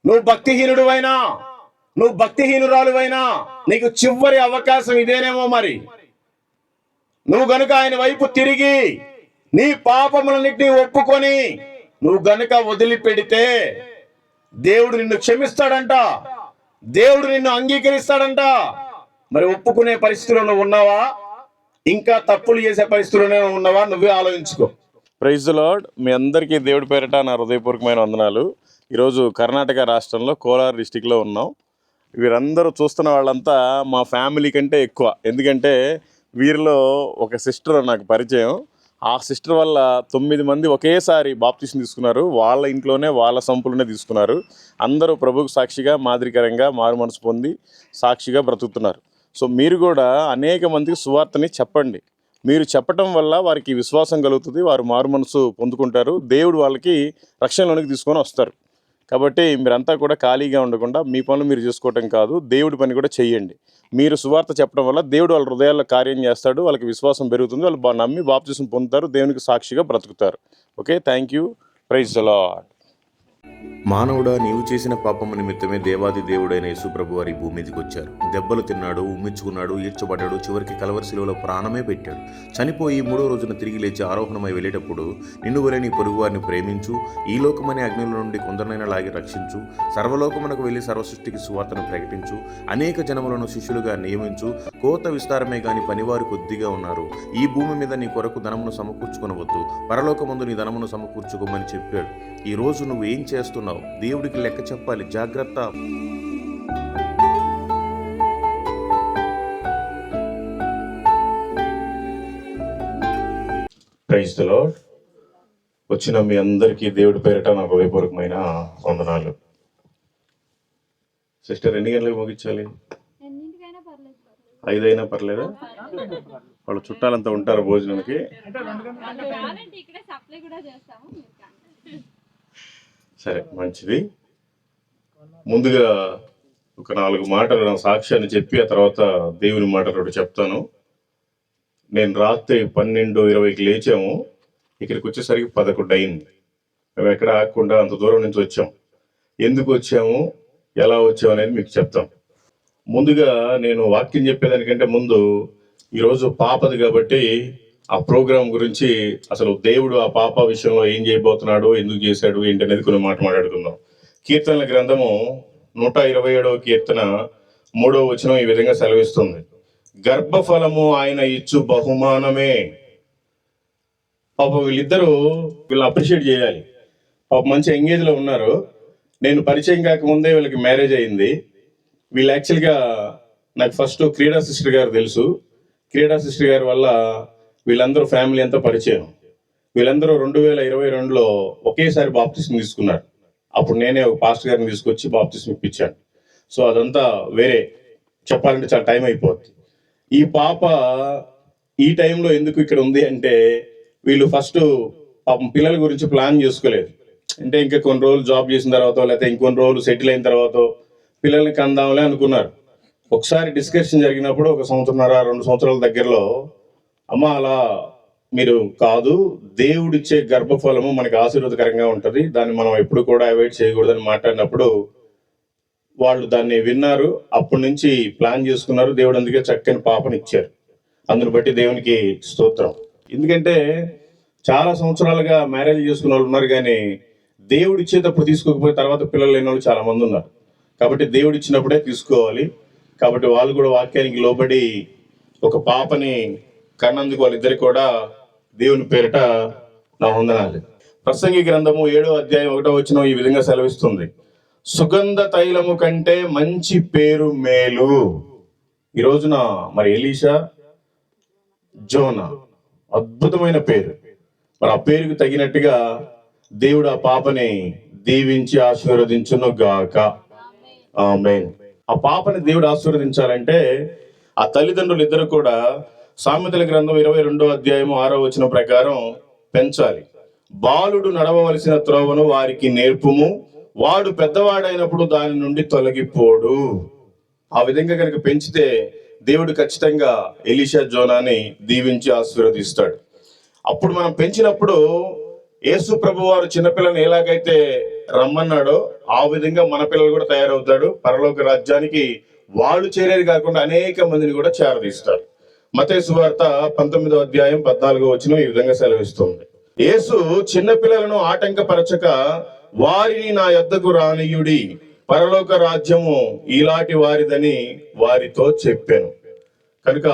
నువ్వు భక్తిహీనుడువైనా, నువ్వు భక్తిహీనురాలువైనా నీకు చివరి అవకాశం ఇదేనేమో. మరి నువ్వు గనుక ఆయన వైపు తిరిగి నీ పాపములన్నిటినీ ఒప్పుకొని నువ్వు గనుక వదిలిపెడితే దేవుడు నిన్ను క్షమిస్తాడంట, దేవుడు నిన్ను అంగీకరిస్తాడంట. మరి ఒప్పుకునే పరిస్థితిలో నువ్వు ఉన్నావా? ఇంకా తప్పులు చేసే పరిస్థితిలోనే ఉన్నావా? నువ్వే ఆలోచించుకో. Praise the lord. మీ అందరికీ దేవుడి పేరిట నా హృదయపూర్వకమైన వందనాలు. ఈరోజు కర్ణాటక రాష్ట్రంలో కోలార్ డిస్టిక్లో ఉన్నాం. వీరందరూ చూస్తున్న వాళ్ళంతా మా ఫ్యామిలీ కంటే ఎక్కువ. ఎందుకంటే వీరిలో ఒక సిస్టర్ నాకు పరిచయం. ఆ సిస్టర్ వల్ల 9 మంది ఒకేసారి బాప్తిసం తీసుకున్నారు. వాళ్ళ ఇంట్లోనే వాళ్ళ సంపులోనే తీసుకున్నారు. అందరూ ప్రభువుకు సాక్షిగా మాదిరికరంగా మారు మనసు పొంది సాక్షిగా బ్రతుకుతున్నారు. సో మీరు కూడా అనేక మందికి సువార్తని చెప్పండి. మీరు చెప్పటం వల్ల వారికి విశ్వాసం కలుగుతుంది, వారు మారు మనసు పొందుకుంటారు, దేవుడు వాళ్ళకి రక్షణలోనికి తీసుకొని వస్తారు. కాబట్టి మీరంతా కూడా ఖాళీగా ఉండకుండా మీ పనులు మీరు చేసుకోవటం కాదు, దేవుడి పని కూడా చెయ్యండి. మీరు సువార్త చెప్పడం వల్ల దేవుడు వాళ్ళ హృదయాల్లో కార్యం చేస్తాడు, వాళ్ళకి విశ్వాసం పెరుగుతుంది, వాళ్ళు నమ్మి బాప్తిసం పొందుతారు, దేవునికి సాక్షిగా బ్రతుకుతారు. Okay, thank you. Praise the Lord. మానవుడా, నీవు చేసిన పాపము నిమిత్తమే దేవాది దేవుడైన యేసు ప్రభు వారి భూమి మీదకి వచ్చారు. దెబ్బలు తిన్నాడు, ఉమ్మించుకున్నాడు, ఈడ్చబడ్డాడు, చివరికి కలవరి శిలువలో ప్రాణమే పెట్టాడు. చనిపోయి 3వ రోజున తిరిగి లేచి ఆరోహణమై వెళ్ళేటప్పుడు నిన్ను వలె నీ పొరుగు వారిని ప్రేమించు, ఈ లోకమనే అగ్నిల నుండి కొందరినైనా లాగి రక్షించు, సర్వలోకమునకు వెళ్ళి సర్వసృష్టికి సువార్తను ప్రకటించు, అనేక జనములను శిష్యులుగా నియమించు, కోత విస్తారమే గాని పనివారు కొద్దిగా ఉన్నారు, ఈ భూమి మీద నీ కొరకు ధనమును సమకూర్చుకొనవద్దు, పరలోకమందు నీ ధనమును సమకూర్చుకోమని చెప్పాడు. ఈ రోజు నువ్వు ఏం చేస్తున్నావు? దేవుడికి లెక్క చెప్పాలి, జాగ్రత్త. Praise the Lord. వచ్చిన మీ అందరికీ దేవుడి పేరిట నా హృదయపూర్వకమైన వందనాలు. సిస్టర్, ఎన్ని గంటలకు ముగించాలి? 5 అయినా పర్లేదా? వాళ్ళు చుట్టాలంతా ఉంటారు భోజనానికి. సరే, మంచిది. ముందుగా ఒక 4 మాటలు నా సాక్ష్యాన్ని చెప్పి ఆ తర్వాత దేవుని మాటలు ఒకటి చెప్తాను. నేను రాత్రి 12:20కి లేచాము. ఇక్కడికి వచ్చేసరికి 11 అయింది. మేము ఎక్కడ ఆగకుండా అంత దూరం నుంచి వచ్చాం. ఎందుకు వచ్చాము, ఎలా వచ్చాము అనేది మీకు చెప్తాం. ముందుగా నేను వాక్యం చెప్పేదానికంటే ముందు ఈరోజు పాపది కాబట్టి ఆ ప్రోగ్రాం గురించి, అసలు దేవుడు ఆ పాప విషయంలో ఏం చేయబోతున్నాడు, ఎందుకు చేశాడు, ఏంటి అనేది కొన్ని మాట్లాడుకుందాం. కీర్తనల గ్రంథము 127వ కీర్తన 3వ వచనం ఈ విధంగా సెలవిస్తుంది: గర్భఫలము ఆయన ఇచ్చు బహుమానమే. పాప వీళ్ళని అప్రిషియేట్ చేయాలి. పాప మంచి ఎంగేజ్లో ఉన్నారు. నేను పరిచయం కాకముందే వీళ్ళకి మ్యారేజ్ అయింది. వీళ్ళు యాక్చువల్గా నాకు ఫస్ట్ క్రీడా సిస్టర్ గారు తెలుసు. క్రీడా సిస్టర్ గారి వల్ల వీళ్ళందరూ ఫ్యామిలీ అంతా పరిచయం. వీళ్ళందరూ 2022లో ఒకేసారి బాప్తిసం తీసుకున్నారు. అప్పుడు నేనే ఒక పాస్టర్ గారిని తీసుకొచ్చి బాప్తిసం ఇప్పించాను. సో అదంతా వేరే, చెప్పాలంటే చాలా టైం అయిపోద్ది. ఈ పాప ఈ టైంలో ఎందుకు ఇక్కడ ఉంది అంటే, వీళ్ళు ఫస్ట్ పాపం పిల్లల గురించి ప్లాన్ చేసుకోలేదు. అంటే ఇంకా కొన్ని రోజులు జాబ్ చేసిన తర్వాత, లేకపోతే ఇంకొన్ని రోజులు సెటిల్ అయిన తర్వాత పిల్లల్ని కందాంలే అనుకున్నారు. ఒకసారి డిస్కషన్ జరిగినప్పుడు 1 సంవత్సరంన్నర 2 సంవత్సరాల దగ్గరలో, అమ్మ అలా మీరు కాదు, దేవుడిచ్చే గర్భఫలము మనకి ఆశీర్వాదకరంగా ఉంటుంది, దాన్ని మనం ఎప్పుడు కూడా అవాయిడ్ చేయకూడదని మాట్లాడినప్పుడు వాళ్ళు దాన్ని విన్నారు. అప్పటి నుంచి ప్లాన్ చేసుకున్నారు. దేవుడు అందుకే చక్కని పాపని ఇచ్చారు. అందుని బట్టి దేవునికి స్తోత్రం. ఎందుకంటే చాలా సంవత్సరాలుగా మ్యారేజ్ చేసుకున్న వాళ్ళు ఉన్నారు, కానీ దేవుడు ఇచ్చేటప్పుడు తీసుకోకపోతే తర్వాత పిల్లలు లేని వాళ్ళు చాలా మంది ఉన్నారు. కాబట్టి దేవుడు ఇచ్చినప్పుడే తీసుకోవాలి. కాబట్టి వాళ్ళు కూడా వాక్యానికి లోబడి ఒక పాపని కన్నందుకు వాళ్ళిద్దరికి కూడా దేవుని పేరిట నా వందనాలు. ప్రసంగి గ్రంథము 7వ అధ్యాయం 1వ వచనం ఈ విధంగా సెలవిస్తుంది: సుగంధ తైలము కంటే మంచి పేరు మేలు. ఈ రోజున మరి ఎలీషా, జోనా అద్భుతమైన పేరు. మరి ఆ పేరుకు తగినట్టుగా దేవుడు ఆ పాపని దీవించి ఆశీర్వదించును గాక. ఆమేన్. ఆ పాపని దేవుడు ఆశీర్వదించాలంటే ఆ తల్లిదండ్రులు ఇద్దరు కూడా సామెతల గ్రంథం 22వ అధ్యాయం 6వ వచనం ప్రకారం పెంచాలి. బాలుడు నడవవలసిన త్రోవను వారికి నేర్పుము, వాడు పెద్దవాడైనప్పుడు దాని నుండి తొలగిపోడు. ఆ విధంగా కనుక పెంచితే దేవుడు ఖచ్చితంగా ఎలీషా, జోనాని దీవించి ఆశీర్వదిస్తాడు. అప్పుడు మనం పెంచినప్పుడు యేసు ప్రభు వారు చిన్నపిల్లని ఎలాగైతే రమ్మన్నాడో ఆ విధంగా మన పిల్లలు కూడా తయారవుతాడు. పరలోక రాజ్యానికి వాళ్ళు చేరేది కాకుండా అనేక మందిని కూడా చేరదీస్తారు. మత్తయి సువార్త 19వ అధ్యాయం 14వ వచనం ఈ విధంగా సెలవిస్తుంది. యేసు చిన్నపిల్లలను ఆటంకపరచక వారిని నా యొద్దకు రానియుడి, పరలోక రాజ్యము ఇలాంటి వారిదని వారితో చెప్పాను. కనుక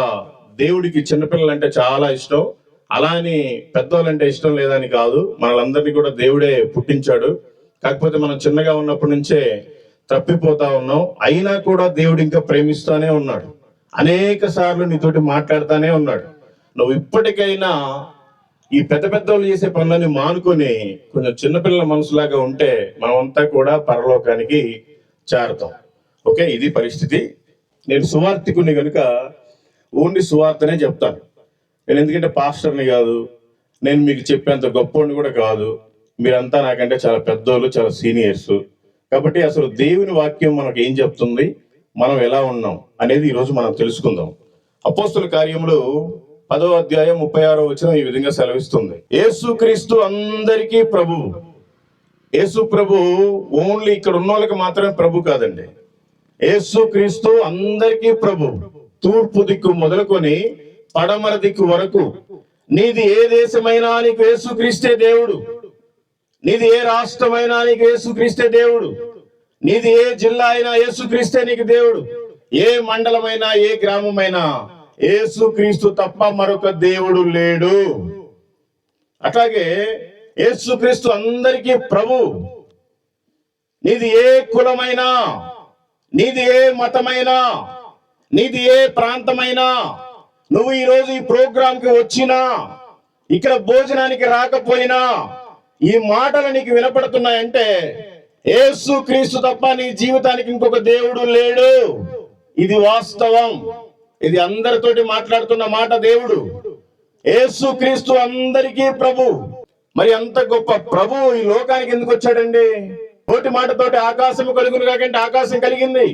దేవుడికి చిన్నపిల్లలంటే చాలా ఇష్టం. అలా అని పెద్దోళ్ళంటే ఇష్టం లేదని కాదు, మనలందరినీ కూడా దేవుడే పుట్టించాడు. కాకపోతే మనం చిన్నగా ఉన్నప్పటి నుంచే తప్పిపోతా ఉన్నాం. అయినా కూడా దేవుడు ఇంకా ప్రేమిస్తానే ఉన్నాడు. అనేక సార్లు నీతోటి మాట్లాడుతానే ఉన్నాడు. నువ్వు ఇప్పటికైనా ఈ పెద్ద పెద్దోళ్ళు చేసే పనులని మానుకొని కొంచెం చిన్నపిల్లల మనసులాగా ఉంటే మనమంతా కూడా పరలోకానికి చేరతాం. ఓకే, ఇది పరిస్థితి. నేను సువార్తికుని కనుక ఓన్లీ సువార్తనే చెప్తాను. నేను ఎందుకంటే పాస్టర్ని కాదు, నేను మీకు చెప్పేంత గొప్పవాడిని కూడా కాదు. మీరంతా నాకంటే చాలా పెద్దోళ్ళు, చాలా సీనియర్స్. కాబట్టి అసలు దేవుని వాక్యం మనకు ఏం చెప్తుంది, మనం ఎలా ఉన్నాం అనేది ఈరోజు మనం తెలుసుకుందాం. అపోస్తుల కార్యములు 10వ అధ్యాయం 36వ వచనం ఈ విధంగా సెలవిస్తుంది. యేసుక్రీస్తు అందరికీ ప్రభువు. యేసు ప్రభు ఓన్లీ ఇక్కడ ఉన్న వాళ్ళకి మాత్రమే ప్రభు కాదండి. యేసుక్రీస్తు అందరికీ ప్రభు. తూర్పు దిక్కు మొదలుకొని పడమర దిక్కు వరకు నీది ఏ దేశమైనా నీకు యేసుక్రీస్తే దేవుడు. నీది ఏ రాష్ట్రమైనా నీకు యేసుక్రీస్తే దేవుడు. నీది ఏ జిల్లా అయినా యేసుక్రీస్తే నీకు దేవుడు. ఏ మండలమైనా ఏ గ్రామమైనా యేసుక్రీస్తు తప్ప మరొక దేవుడు లేడు. అట్లాగే యేసుక్రీస్తు అందరికీ ప్రభు. నీది ఏ కులమైనా, నీది ఏ మతమైనా, నీది ఏ ప్రాంతమైనా, నువ్వు ఈరోజు ఈ ప్రోగ్రాంకి వచ్చినా, ఇక్కడ భోజనానికి రాకపోయినా, ఈ మాటలు నీకు వినపడుతున్నాయంటే యేసుక్రీస్తు తప్ప నీ జీవితానికి ఇంకొక దేవుడు లేడు. ఇది వాస్తవం. ఇది అందరితోటి మాట్లాడుతున్న మాట. దేవుడు యేసుక్రీస్తు అందరికీ ప్రభు. మరి అంత గొప్ప ప్రభు ఈ లోకానికి ఎందుకు వచ్చాడండి? నోటి మాటతోటి ఆకాశము కలుగును కాకంటే ఆకాశం కలిగింది,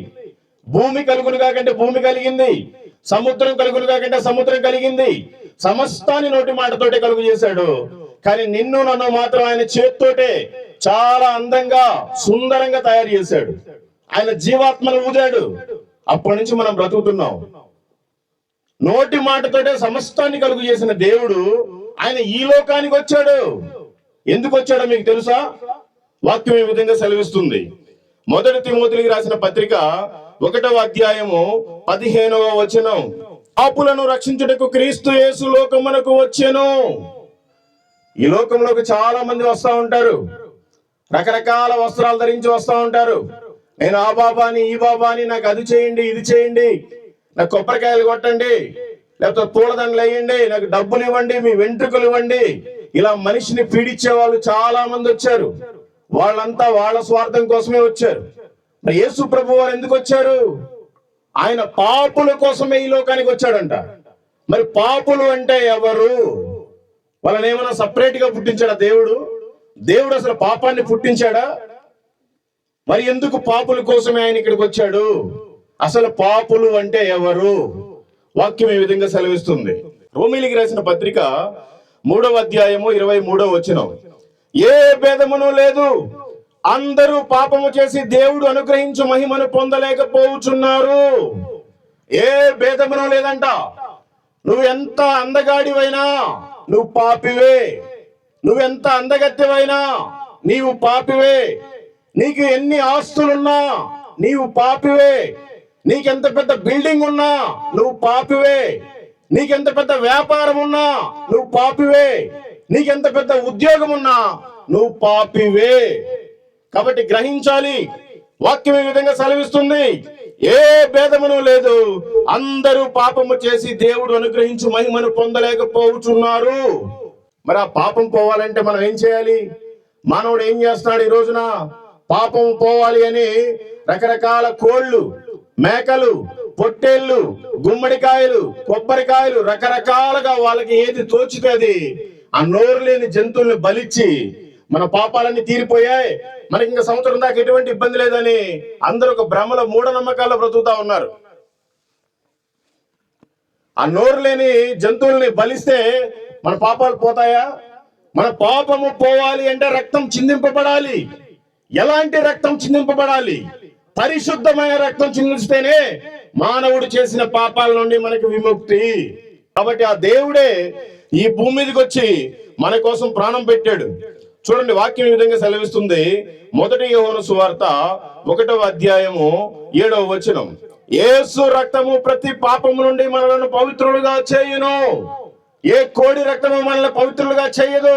భూమి కలుగును కాకంటే భూమి కలిగింది, సముద్రం కలుగును కాకంటే సముద్రం కలిగింది. సమస్తాన్ని నోటి మాటతోటే కలుగు చేశాడు. కానీ నిన్ను నన్ను మాత్రం ఆయన చేత్తోటే చాలా అందంగా సుందరంగా తయారు చేశాడు. ఆయన జీవాత్మను ఊదాడు. అప్పటి నుంచి మనం బ్రతుకుతున్నాం. నోటి మాటతోటే సమస్తాన్ని కలుగు చేసిన దేవుడు ఆయన ఈ లోకానికి వచ్చాడు. ఎందుకు వచ్చాడో మీకు తెలుసా? వాక్యం ఈ విధంగా సెలవిస్తుంది. 1 తిమోతికి రాసిన పత్రిక 1వ అధ్యాయము 15వ వచనం. పాపులను రక్షించుటకు క్రీస్తు యేసు లోకమునకు వచ్చెను. ఈ లోకంలోకి చాలా మంది వస్తా ఉంటారు. రకరకాల వస్త్రాలు ధరించి వస్తా ఉంటారు. నేను ఆ బాబాని ఈ బాబాని, నాకు అది చేయండి ఇది చేయండి, నాకు కొబ్బరికాయలు కొట్టండి, లేకపోతే పూలదండలు వేయండి, నాకు డబ్బులు ఇవ్వండి, మీ వెంట్రుకలు ఇవ్వండి. ఇలా మనిషిని పీడించే వాళ్ళు చాలా మంది వచ్చారు. వాళ్ళంతా వాళ్ళ స్వార్థం కోసమే వచ్చారు. మరి యేసు ప్రభు వారు ఎందుకు వచ్చారు? ఆయన పాపుల కోసమే ఈ లోకానికి వచ్చాడంట. మరి పాపులు అంటే ఎవరు? వాళ్ళని ఏమైనా సపరేట్ గా పుట్టించాడా దేవుడు? దేవుడు అసలు పాపాన్ని పుట్టించాడా? మరి ఎందుకు పాపుల కోసమే ఆయన ఇక్కడికి వచ్చాడు? అసలు పాపులు అంటే ఎవరు? వాక్యం ఈ విధంగా సెలవిస్తుంది. రోమీలికి రాసిన పత్రిక 3వ అధ్యాయము 23వ వచనం. ఏ భేదమును లేదు, అందరూ పాపము చేసి దేవుడు అనుగ్రహించు మహిమను పొందలేకపోవచ్చున్నారు. ఏ భేదమును లేదంట. నువ్వు ఎంత అందగాడివైనా నువ్వు పాపివే. నువ్వెంత అందగత్తెవైనా నీవు పాపివే. నీకు ఎన్ని ఆస్తులున్నా నీవు పాపివే. నీకెంత పెద్ద బిల్డింగ్ ఉన్నా నువ్వు పాపివే. నీకెంత పెద్ద వ్యాపారం ఉన్నా నువ్వు పాపివే. నీకెంత పెద్ద ఉద్యోగం ఉన్నా నువ్వు పాపివే. కాబట్టి గ్రహించాలి. వాక్యం ఈ విధంగా సెలవిస్తుంది. ఏ భేదమును లేదు, అందరూ పాపము చేసి దేవుడు అనుగ్రహించు మహిమను పొందలేకపోతున్నారు. మరి ఆ పాపం పోవాలంటే మనం ఏం చేయాలి? మానవుడు ఏం చేస్తున్నాడు ఈ రోజున? పాపం పోవాలి అని రకరకాల కోళ్లు, మేకలు, పొట్టేళ్లు, గుమ్మడికాయలు, కొబ్బరికాయలు, రకరకాలుగా వాళ్ళకి ఏది తోచుతుంది ఆ నోరు లేని జంతువుల్ని బలిచ్చి మన పాపాలన్నీ తీరిపోయాయి, మనకి ఇంకా సంవత్సరం దాకా ఎటువంటి ఇబ్బంది లేదని అందరూ ఒక భ్రమలో మూఢనమ్మకాల్లో బ్రతుకుతా ఉన్నారు. ఆ నోరు లేని జంతువుల్ని బలిస్తే మన పాపాలు పోతాయా? మన పాపము పోవాలి అంటే రక్తం చిందింపబడాలి. ఎలాంటి రక్తం చిందింపబడాలి? పరిశుద్ధమైన రక్తం చిందిస్తేనే మానవుడు చేసిన పాపాల నుండి మనకు విముక్తి. కాబట్టి ఆ దేవుడే ఈ భూమి మీదకి వచ్చి మన కోసం ప్రాణం పెట్టాడు. చూడండి, వాక్యం ఈ విధంగా సెలవిస్తుంది. 1 యోహాను సువార్త 1వ అధ్యాయము 7వ వచనం. యేసు రక్తము ప్రతి పాపము నుండి మనలను పవిత్రులుగా చేయును. ఏ కోడి రక్తము మనల్ని పవిత్రులుగా చేయదు.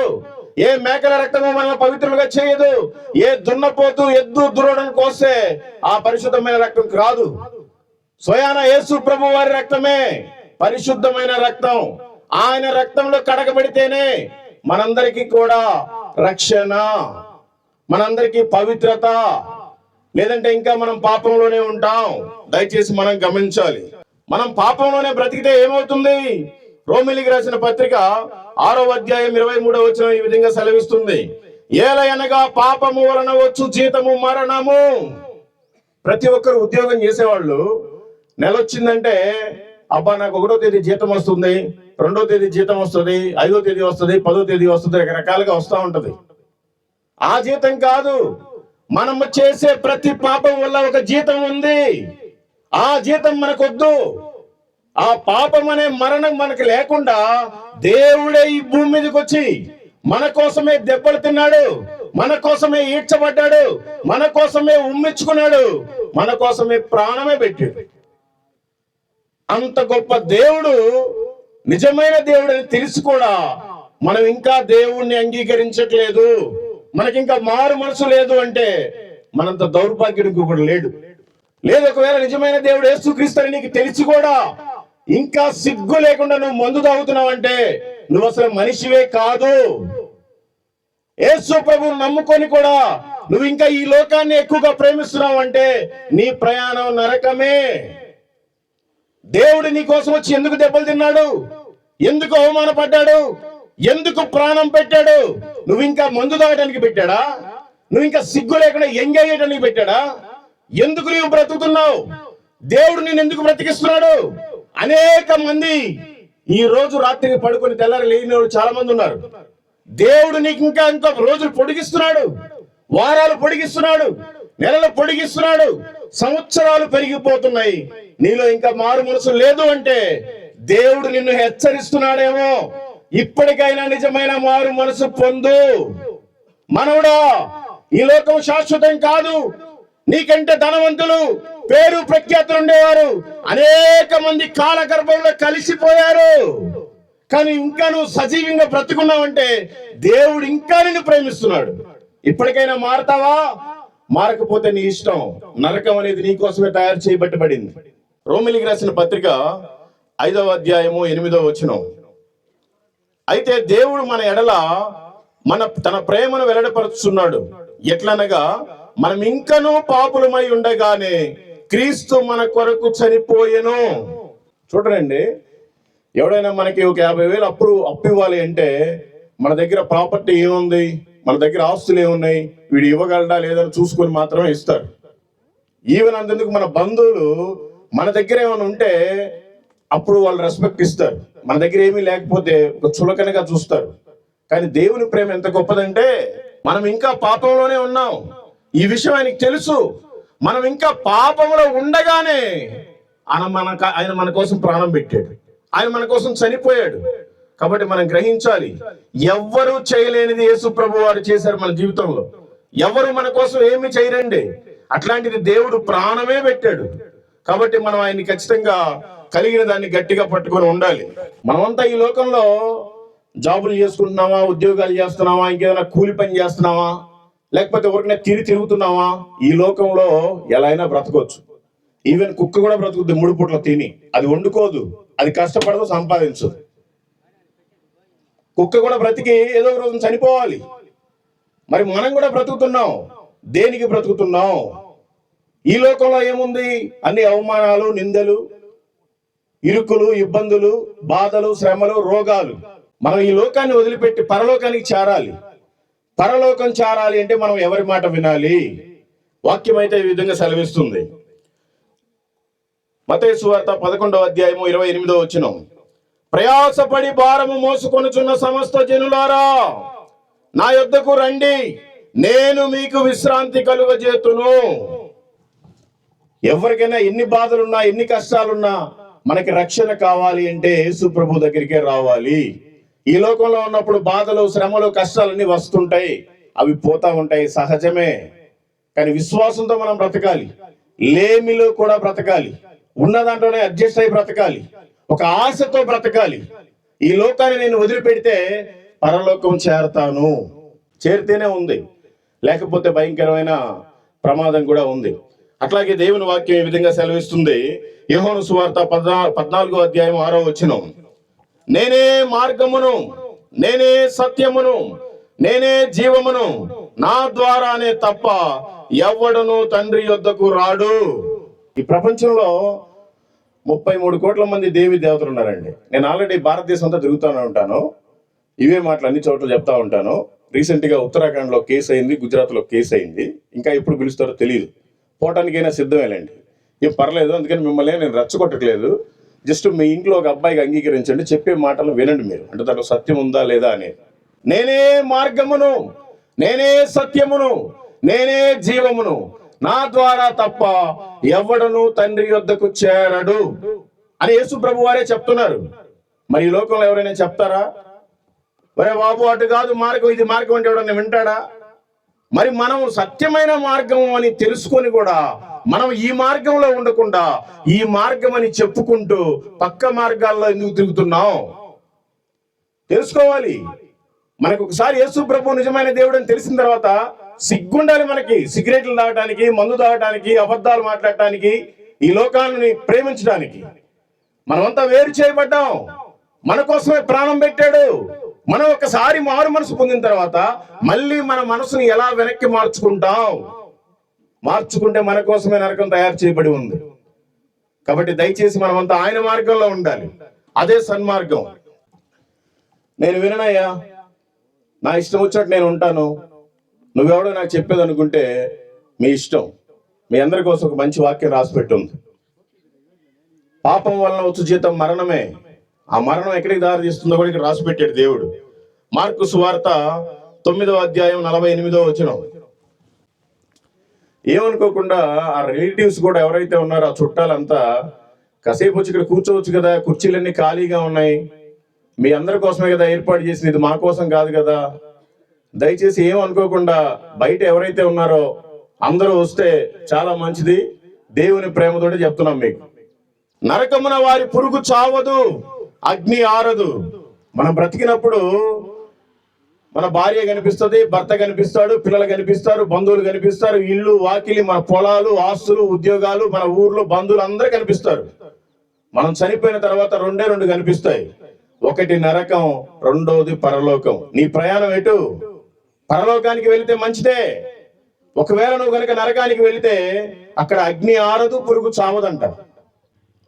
ఏ మేకల రక్తము మనల్ని పవిత్రులుగా చేయదు. ఏ దున్నపోతు ఎద్దు దురడను కోస్తే ఆ పరిశుద్ధమైన రక్తం రాదు. స్వయాన యేసు ప్రభు వారి రక్తమే పరిశుద్ధమైన రక్తం. ఆయన రక్తంలో కడగబడితేనే మనందరికీ కూడా రక్షణ, మనందరికీ పవిత్రత. లేదంటే ఇంకా మనం పాపంలోనే ఉంటాం. దయచేసి మనం గమనించాలి. మనం పాపంలోనే బ్రతికితే ఏమవుతుంది? రోమిలికి రాసిన పత్రిక 6వ అధ్యాయం 23వ వచనం ఈ విధంగా సెలవిస్తుంది. ఏలయనగా పాపము వలన వచ్చు జీతము మరణము. ప్రతి ఒక్కరు ఉద్యోగం చేసేవాళ్ళు నెల వచ్చిందంటే, అబ్బా నాకు 1వ తేదీ జీతం వస్తుంది, 2వ తేదీ జీతం వస్తుంది, 5వ తేదీ వస్తుంది, 10వ తేదీ వస్తుంది, రకరకాలుగా వస్తూ ఉంటది. ఆ జీతం కాదు, మనం చేసే ప్రతి పాపం వల్ల ఒక జీతం ఉంది. ఆ జీతం మనకొద్దు. ఆ పాపం అనే మరణం మనకు లేకుండా దేవుడే ఈ భూమి మీదకి వచ్చి మన కోసమే దెబ్బలు తిన్నాడు, మన కోసమే ఈడ్చబడ్డాడు, మన కోసమే ఉమ్మించుకున్నాడు, మన కోసమే ప్రాణమే పెట్టాడు. అంత గొప్ప దేవుడు, నిజమైన దేవుడు అని తెలిసి కూడా మనం ఇంకా దేవుణ్ణి అంగీకరించట్లేదు. మనకింకా మారు మనసు లేదు అంటే మనంత దౌర్భాగ్యుడు ఇంకొకడు లేడు. లేదు, ఒకవేళ నిజమైన దేవుడు యేసుక్రీస్తు అని నీకు తెలిసి కూడా ఇంకా సిగ్గు లేకుండా నువ్వు మందు తాగుతున్నావు అంటే నువ్వు అసలు మనిషివే కాదు. యేసు ప్రభువును నమ్ముకొని కూడా నువ్వు ఇంకా ఈ లోకాన్ని ఎక్కువగా ప్రేమిస్తున్నావు అంటే నీ ప్రయాణం నరకమే. దేవుడు నీ కోసం వచ్చి ఎందుకు దెబ్బలు తిన్నాడు? ఎందుకు అవమానపడ్డాడు? ఎందుకు ప్రాణం పెట్టాడు? నువ్వు ఇంకా మందు తాగడానికి పెట్టాడా? నువ్వు ఇంకా సిగ్గు లేకుండా ఎంజాయ్ చేయడానికి పెట్టాడా? ఎందుకు నువ్వు బ్రతుకుతున్నావు? దేవుడు నేను ఎందుకు బ్రతికిస్తున్నాడు? అనేక మంది ఈ రోజు రాత్రికి పడుకొని తెల్లారి లేని వాళ్ళు చాలా మంది ఉన్నారు. దేవుడు నీకు ఇంకా రోజులు పొడిగిస్తున్నాడు, వారాలు పొడిగిస్తున్నాడు, నెలలు పొడిగిస్తున్నాడు, సంవత్సరాలు పెరిగిపోతున్నాయి. నీలో ఇంకా మారు మనసు లేదు అంటే దేవుడు నిన్ను హెచ్చరిస్తున్నాడేమో. ఇప్పటికైనా నిజమైన మారు మనసు పొందు. మనవుడా, ఈ లోకం శాశ్వతం కాదు. నీకంటే ధనవంతులు, పేరు ప్రఖ్యాతులు ఉండేవారు అనేక మంది కాలగర్భంలో కలిసిపోయారు. కానీ ఇంకా నువ్వు సజీవంగా బ్రతుకున్నావంటే దేవుడు ఇంకా నిన్ను ప్రేమిస్తున్నాడు. ఇప్పటికైనా మారతావా? మారకపోతే నీ ఇష్టం. నరకం అనేది నీ కోసమే తయారు చేయబట్టబడింది. రోమిలికి రాసిన పత్రిక 5వ అధ్యాయము 8వ వచనం. అయితే దేవుడు మన ఎడల తన ప్రేమను వెల్లడిపరుచున్నాడు. ఎట్లనగా మనం ఇంకనూ పాపులమై ఉండగానే క్రీస్తు మన కొరకు చనిపోయెను. చూడండి, ఎవడైనా మనకి ఒక 50,000 అప్పు ఇవ్వాలి అంటే మన దగ్గర ప్రాపర్టీ ఏముంది, మన దగ్గర ఆస్తులు ఏమున్నాయి, వీడు ఇవ్వగలడా లేదని చూసుకొని మాత్రమే ఇస్తారు. ఈవెన్ అంతెందుకు మన బంధువులు మన దగ్గర ఏమైనా ఉంటే అప్పుడు వాళ్ళు రెస్పెక్ట్ ఇస్తారు. మన దగ్గర ఏమీ లేకపోతే ఒక చులకనగా చూస్తారు. కానీ దేవుని ప్రేమ ఎంత గొప్పదంటే మనం ఇంకా పాపంలోనే ఉన్నాం. ఈ విషయం ఆయనకి తెలుసు. మనం ఇంకా పాపంలో ఉండగానే ఆయన మన కోసం ప్రాణం పెట్టాడు, ఆయన మన కోసం చనిపోయాడు. కాబట్టి మనం గ్రహించాలి, ఎవ్వరూ చేయలేనిది యేసు ప్రభు వారు చేశారు మన జీవితంలో. ఎవరు మన కోసం ఏమి చేయరండి. అట్లాంటిది దేవుడు ప్రాణమే పెట్టాడు. కాబట్టి మనం ఆయన్ని ఖచ్చితంగా కలిగిన దాన్ని గట్టిగా పట్టుకొని ఉండాలి. మనమంతా ఈ లోకంలో జాబులు చేసుకుంటున్నావా, ఉద్యోగాలు చేస్తున్నావా, ఇంకేదైనా కూలి పని చేస్తున్నావా, లేకపోతే ఎవరికైనా తిరుగుతున్నావా? ఈ లోకంలో ఎలా అయినా బ్రతకొచ్చు. ఈవెన్ కుక్క కూడా బ్రతుకుద్ది 3 పూట్ల తిని. అది వండుకోదు, అది కష్టపడదు, సంపాదించదు. కుక్క కూడా బ్రతికి ఏదో ఒక రోజు చనిపోవాలి. మరి మనం కూడా బ్రతుకుతున్నాం. దేనికి బ్రతుకుతున్నాం? ఈ లోకంలో ఏముంది? అన్ని అవమానాలు, నిందలు, ఇరుకులు, ఇబ్బందులు, బాధలు, శ్రమలు, రోగాలు. మనం ఈ లోకాన్ని వదిలిపెట్టి పరలోకానికి చేరాలి. పరలోకం చేరాలి అంటే మనం ఎవరి మాట వినాలి? వాక్యం అయితే ఈ విధంగా సెలవిస్తుంది. మత్తయి సువార్త 11వ అధ్యాయము 28వ వచనం. ప్రయాసపడి భారము మోసుకొనుచున్న సమస్త జనులారా నా యొద్దకు రండి, నేను మీకు విశ్రాంతి కలుగజేతును. ఎవరికైనా ఎన్ని బాధలున్నా, ఎన్ని కష్టాలున్నా, మనకి రక్షణ కావాలి అంటే యేసు ప్రభు దగ్గరికే రావాలి. ఈ లోకంలో ఉన్నప్పుడు బాధలు, శ్రమలు, కష్టాలన్నీ వస్తుంటాయి, అవి పోతా ఉంటాయి, సహజమే. కానీ విశ్వాసంతో మనం బ్రతకాలి, లేమిలో కూడా బ్రతకాలి, ఉన్న దాంట్లోనే అడ్జస్ట్ అయి బ్రతకాలి, ఒక ఆశతో బ్రతకాలి. ఈ లోకాన్ని నేను వదిలిపెడితే పరలోకం చేరతాను, చేరితేనే ఉంది, లేకపోతే భయంకరమైన ప్రమాదం కూడా ఉంది. అట్లాగే దేవుని వాక్యం ఈ విధంగా సెలవిస్తుంది. యోహాను సువార్త 14వ అధ్యాయం 6వ వచనం, నేనే మార్గమును, నేనే సత్యమును, నేనే జీవమును, నా ద్వారానే తప్ప ఎవ్వడును తండ్రి యొద్దకు రాడు. ఈ ప్రపంచంలో 33 కోట్ల మంది దేవి దేవతలు ఉన్నారండి. నేను ఆల్రెడీ భారతదేశం అంతా తిరుగుతూనే ఉంటాను, ఇవే మాటలు అన్ని చోట్ల చెప్తా ఉంటాను. రీసెంట్ గా ఉత్తరాఖండ్ లో కేసు అయింది, గుజరాత్ లో కేసు అయింది, ఇంకా ఎప్పుడు పిలుస్తారో తెలియదు. పోవటానికైనా సిద్ధమేలండి, ఏం పర్లేదు. అందుకని మిమ్మల్ని నేను రెచ్చగొట్టట్లేదు, జస్ట్ మీ ఇంట్లో ఒక అబ్బాయికి అంగీకరించండి, చెప్పే మాటలు వినండి మీరు, అంటే దాంట్లో సత్యం ఉందా లేదా అనేది. నేనే మార్గమును, నేనే సత్యమును, నేనే జీవమును, నా ద్వారా తప్ప ఎవడను తండ్రి యొద్దకు చేరడు అని యేసు ప్రభు వారే చెప్తున్నారు. మరి ఈ లోకంలో ఎవరైనా చెప్తారా? ఒరే బాబు, అటు కాదు మార్గం, ఇది మార్గం అంటే ఎవడన్నా వింటాడా? మరి మనం సత్యమైన మార్గం అని తెలుసుకొని కూడా మనం ఈ మార్గంలో ఉండకుండా ఈ మార్గం అని చెప్పుకుంటూ పక్క మార్గాల్లో ఎందుకు తిరుగుతున్నాం? తెలుసుకోవాలి. మనకు ఒకసారి యేసు ప్రభు నిజమైన దేవుడు అని తెలిసిన తర్వాత సిగ్గుండాలి మనకి, సిగరెట్లు తాగటానికి, మందు తాగటానికి, అబద్ధాలు మాట్లాడటానికి, ఈ లోకాన్ని ప్రేమించడానికి. మనమంతా వేరు చేయబడ్డాం, మన కోసమే ప్రాణం పెట్టాడు. మనం ఒకసారి మారు మనసు పొందిన తర్వాత మళ్ళీ మన మనసుని ఎలా వెనక్కి మార్చుకుంటాం? మార్చుకుంటే మన కోసమే నరకం తయారు చేయబడి ఉంది. కాబట్టి దయచేసి మనమంతా ఆయన మార్గంలో ఉండాలి, అదే సన్మార్గం. నేను విననయ్యా, నా ఇష్టం వచ్చినట్టు నేను ఉంటాను, నువ్వెవడో నాకు చెప్పేది అనుకుంటే మీ ఇష్టం. మీ అందరి కోసం ఒక మంచి వాక్యం రాసి పెట్టుంది. పాపం వలన వచ్చు జీతం మరణమే, ఆ మరణం ఎక్కడికి దారి తీస్తుందో కూడా ఇక్కడ రాసి పెట్టాడు దేవుడు. మార్కు సువార్త 9వ అధ్యాయం 48వ వచనం. ఏమనుకోకుండా ఆ రిలేటివ్స్ కూడా ఎవరైతే ఉన్నారో ఆ చుట్టాలంతా కాసేపు వచ్చి ఇక్కడ కూర్చోవచ్చు కదా, కుర్చీలన్నీ ఖాళీగా ఉన్నాయి, మీ అందరి కోసమే కదా ఏర్పాటు చేసింది, ఇది మా కోసం కాదు కదా, దయచేసి ఏమనుకోకుండా బయట ఎవరైతే ఉన్నారో అందరూ వస్తే చాలా మంచిది. దేవుని ప్రేమతోటి చెప్తున్నాం మీకు. నరకమున వారి పురుగు చావదు, అగ్ని ఆరదు. మనం బ్రతికినప్పుడు మన భార్య కనిపిస్తుంది, భర్త కనిపిస్తాడు, పిల్లలు కనిపిస్తారు, బంధువులు కనిపిస్తారు, ఇల్లు వాకిలి, మన పొలాలు, ఆస్తులు, ఉద్యోగాలు, మన ఊర్లో బంధువులు అందరూ కనిపిస్తారు. మనం చనిపోయిన తర్వాత రెండే రెండు కనిపిస్తాయి, ఒకటి నరకం, రెండోది పరలోకం. నీ ప్రయాణం ఎటు? పరలోకానికి వెళితే మంచిదే. ఒకవేళ నువ్వు కనుక నరకానికి వెళితే అక్కడ అగ్ని ఆరదు, పురుగు చావదంట.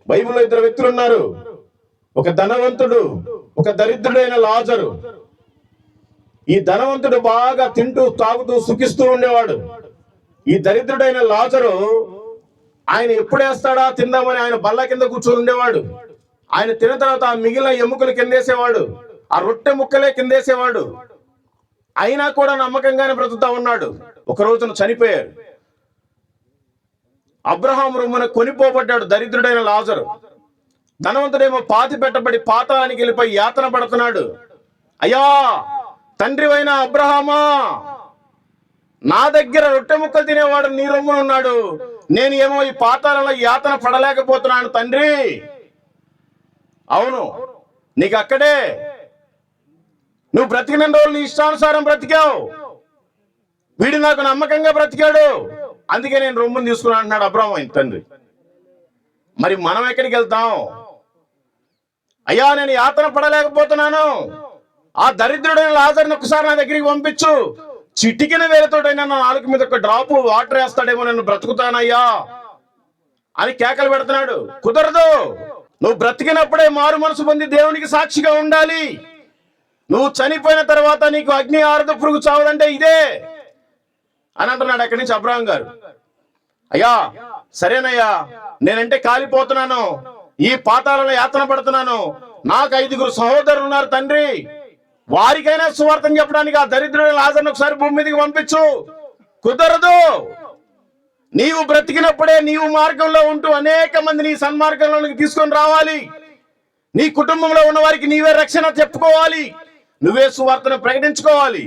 బైబిల్లో ఇద్దరు వ్యక్తులు ఉన్నారు, ఒక ధనవంతుడు, ఒక దరిద్రుడైన లాజరు. ఈ ధనవంతుడు బాగా తింటూ తాగుతూ సుఖిస్తూ ఉండేవాడు. ఈ దరిద్రుడైన లాజరు ఆయన ఎప్పుడేస్తాడా తిందామని ఆయన బల్ల కింద కూర్చొని ఉండేవాడు. ఆయన తిన్న తర్వాత ఆ మిగిలిన ఎముకలు కిందేసేవాడు, ఆ రొట్టె ముక్కలే కిందేసేవాడు. అయినా కూడా నమ్మకంగానే బ్రతుకుతా ఉన్నాడు. ఒక రోజున చనిపోయారు. అబ్రహాం రొమ్మున కొనిపోబడ్డాడు దరిద్రుడైన లాజరు. ధనవంతుడేమో పాతి పెట్టబడి పాతాళానికి వెళ్ళిపోయి యాతన పడుతున్నాడు. అయ్యా తండ్రివైన అబ్రహామా, నా దగ్గర రొట్టె ముక్కలు తినేవాడు నీ రొమ్మున ఉన్నాడు, నేను ఏమో ఈ పాతాళంలో యాతన పడలేకపోతున్నాను తండ్రి. అవును, నీకు అక్కడే, నువ్వు బ్రతికిన రోజులు నీ ఇష్టానుసారం బ్రతికావు, వీడు నాకు నమ్మకంగా బ్రతికాడు, అందుకే నేను రొమ్మును తీసుకున్నా అంటున్నాడు అబ్రహాం తండ్రి. మరి మనం ఎక్కడికి వెళ్తాం? అయ్యా నేను యాతన పడలేకపోతున్నాను, ఆ దరిద్రుడైన లాజరుని ఒకసారి నా దగ్గరికి పంపించు, చిటికిన వేలతోటైనా నా నాలుగు మీద ఒక డ్రాపు వాటర్ వేస్తాడేమో, నేను బ్రతుకుతానయ్యా అని కేకలు పెడుతున్నాడు. కుదరదు. నువ్వు బ్రతికినప్పుడే మారు మనసు పొంది దేవునికి సాక్షిగా ఉండాలి. నువ్వు చనిపోయిన తర్వాత నీకు అగ్ని ఆరదు, పురుగు చావదంటే ఇదే అని అంటున్నాడు అక్కడి నుంచి అబ్రహాం గారు. అయ్యా సరేనయ్యా, నేనంటే కాలిపోతున్నాను, ఈ పాతాళంలో యాతన పడుతున్నాను, నాకు 5గురు సహోదరులు ఉన్నారు తండ్రి, వారికైనా సువార్తను చెప్పడానికి ఆ దరిద్రుడు లాజరును ఒకసారి భూమి మీదకి పంపించు. కుదరదు. నీవు బ్రతికినప్పుడే నీవు మార్గంలో ఉంటూ అనేక మంది నీ సన్మార్గంలోనికి తీసుకొని రావాలి. నీ కుటుంబంలో ఉన్న వారికి నీవే రక్షణ చెప్పుకోవాలి. నువ్వే సువార్తను ప్రకటించుకోవాలి.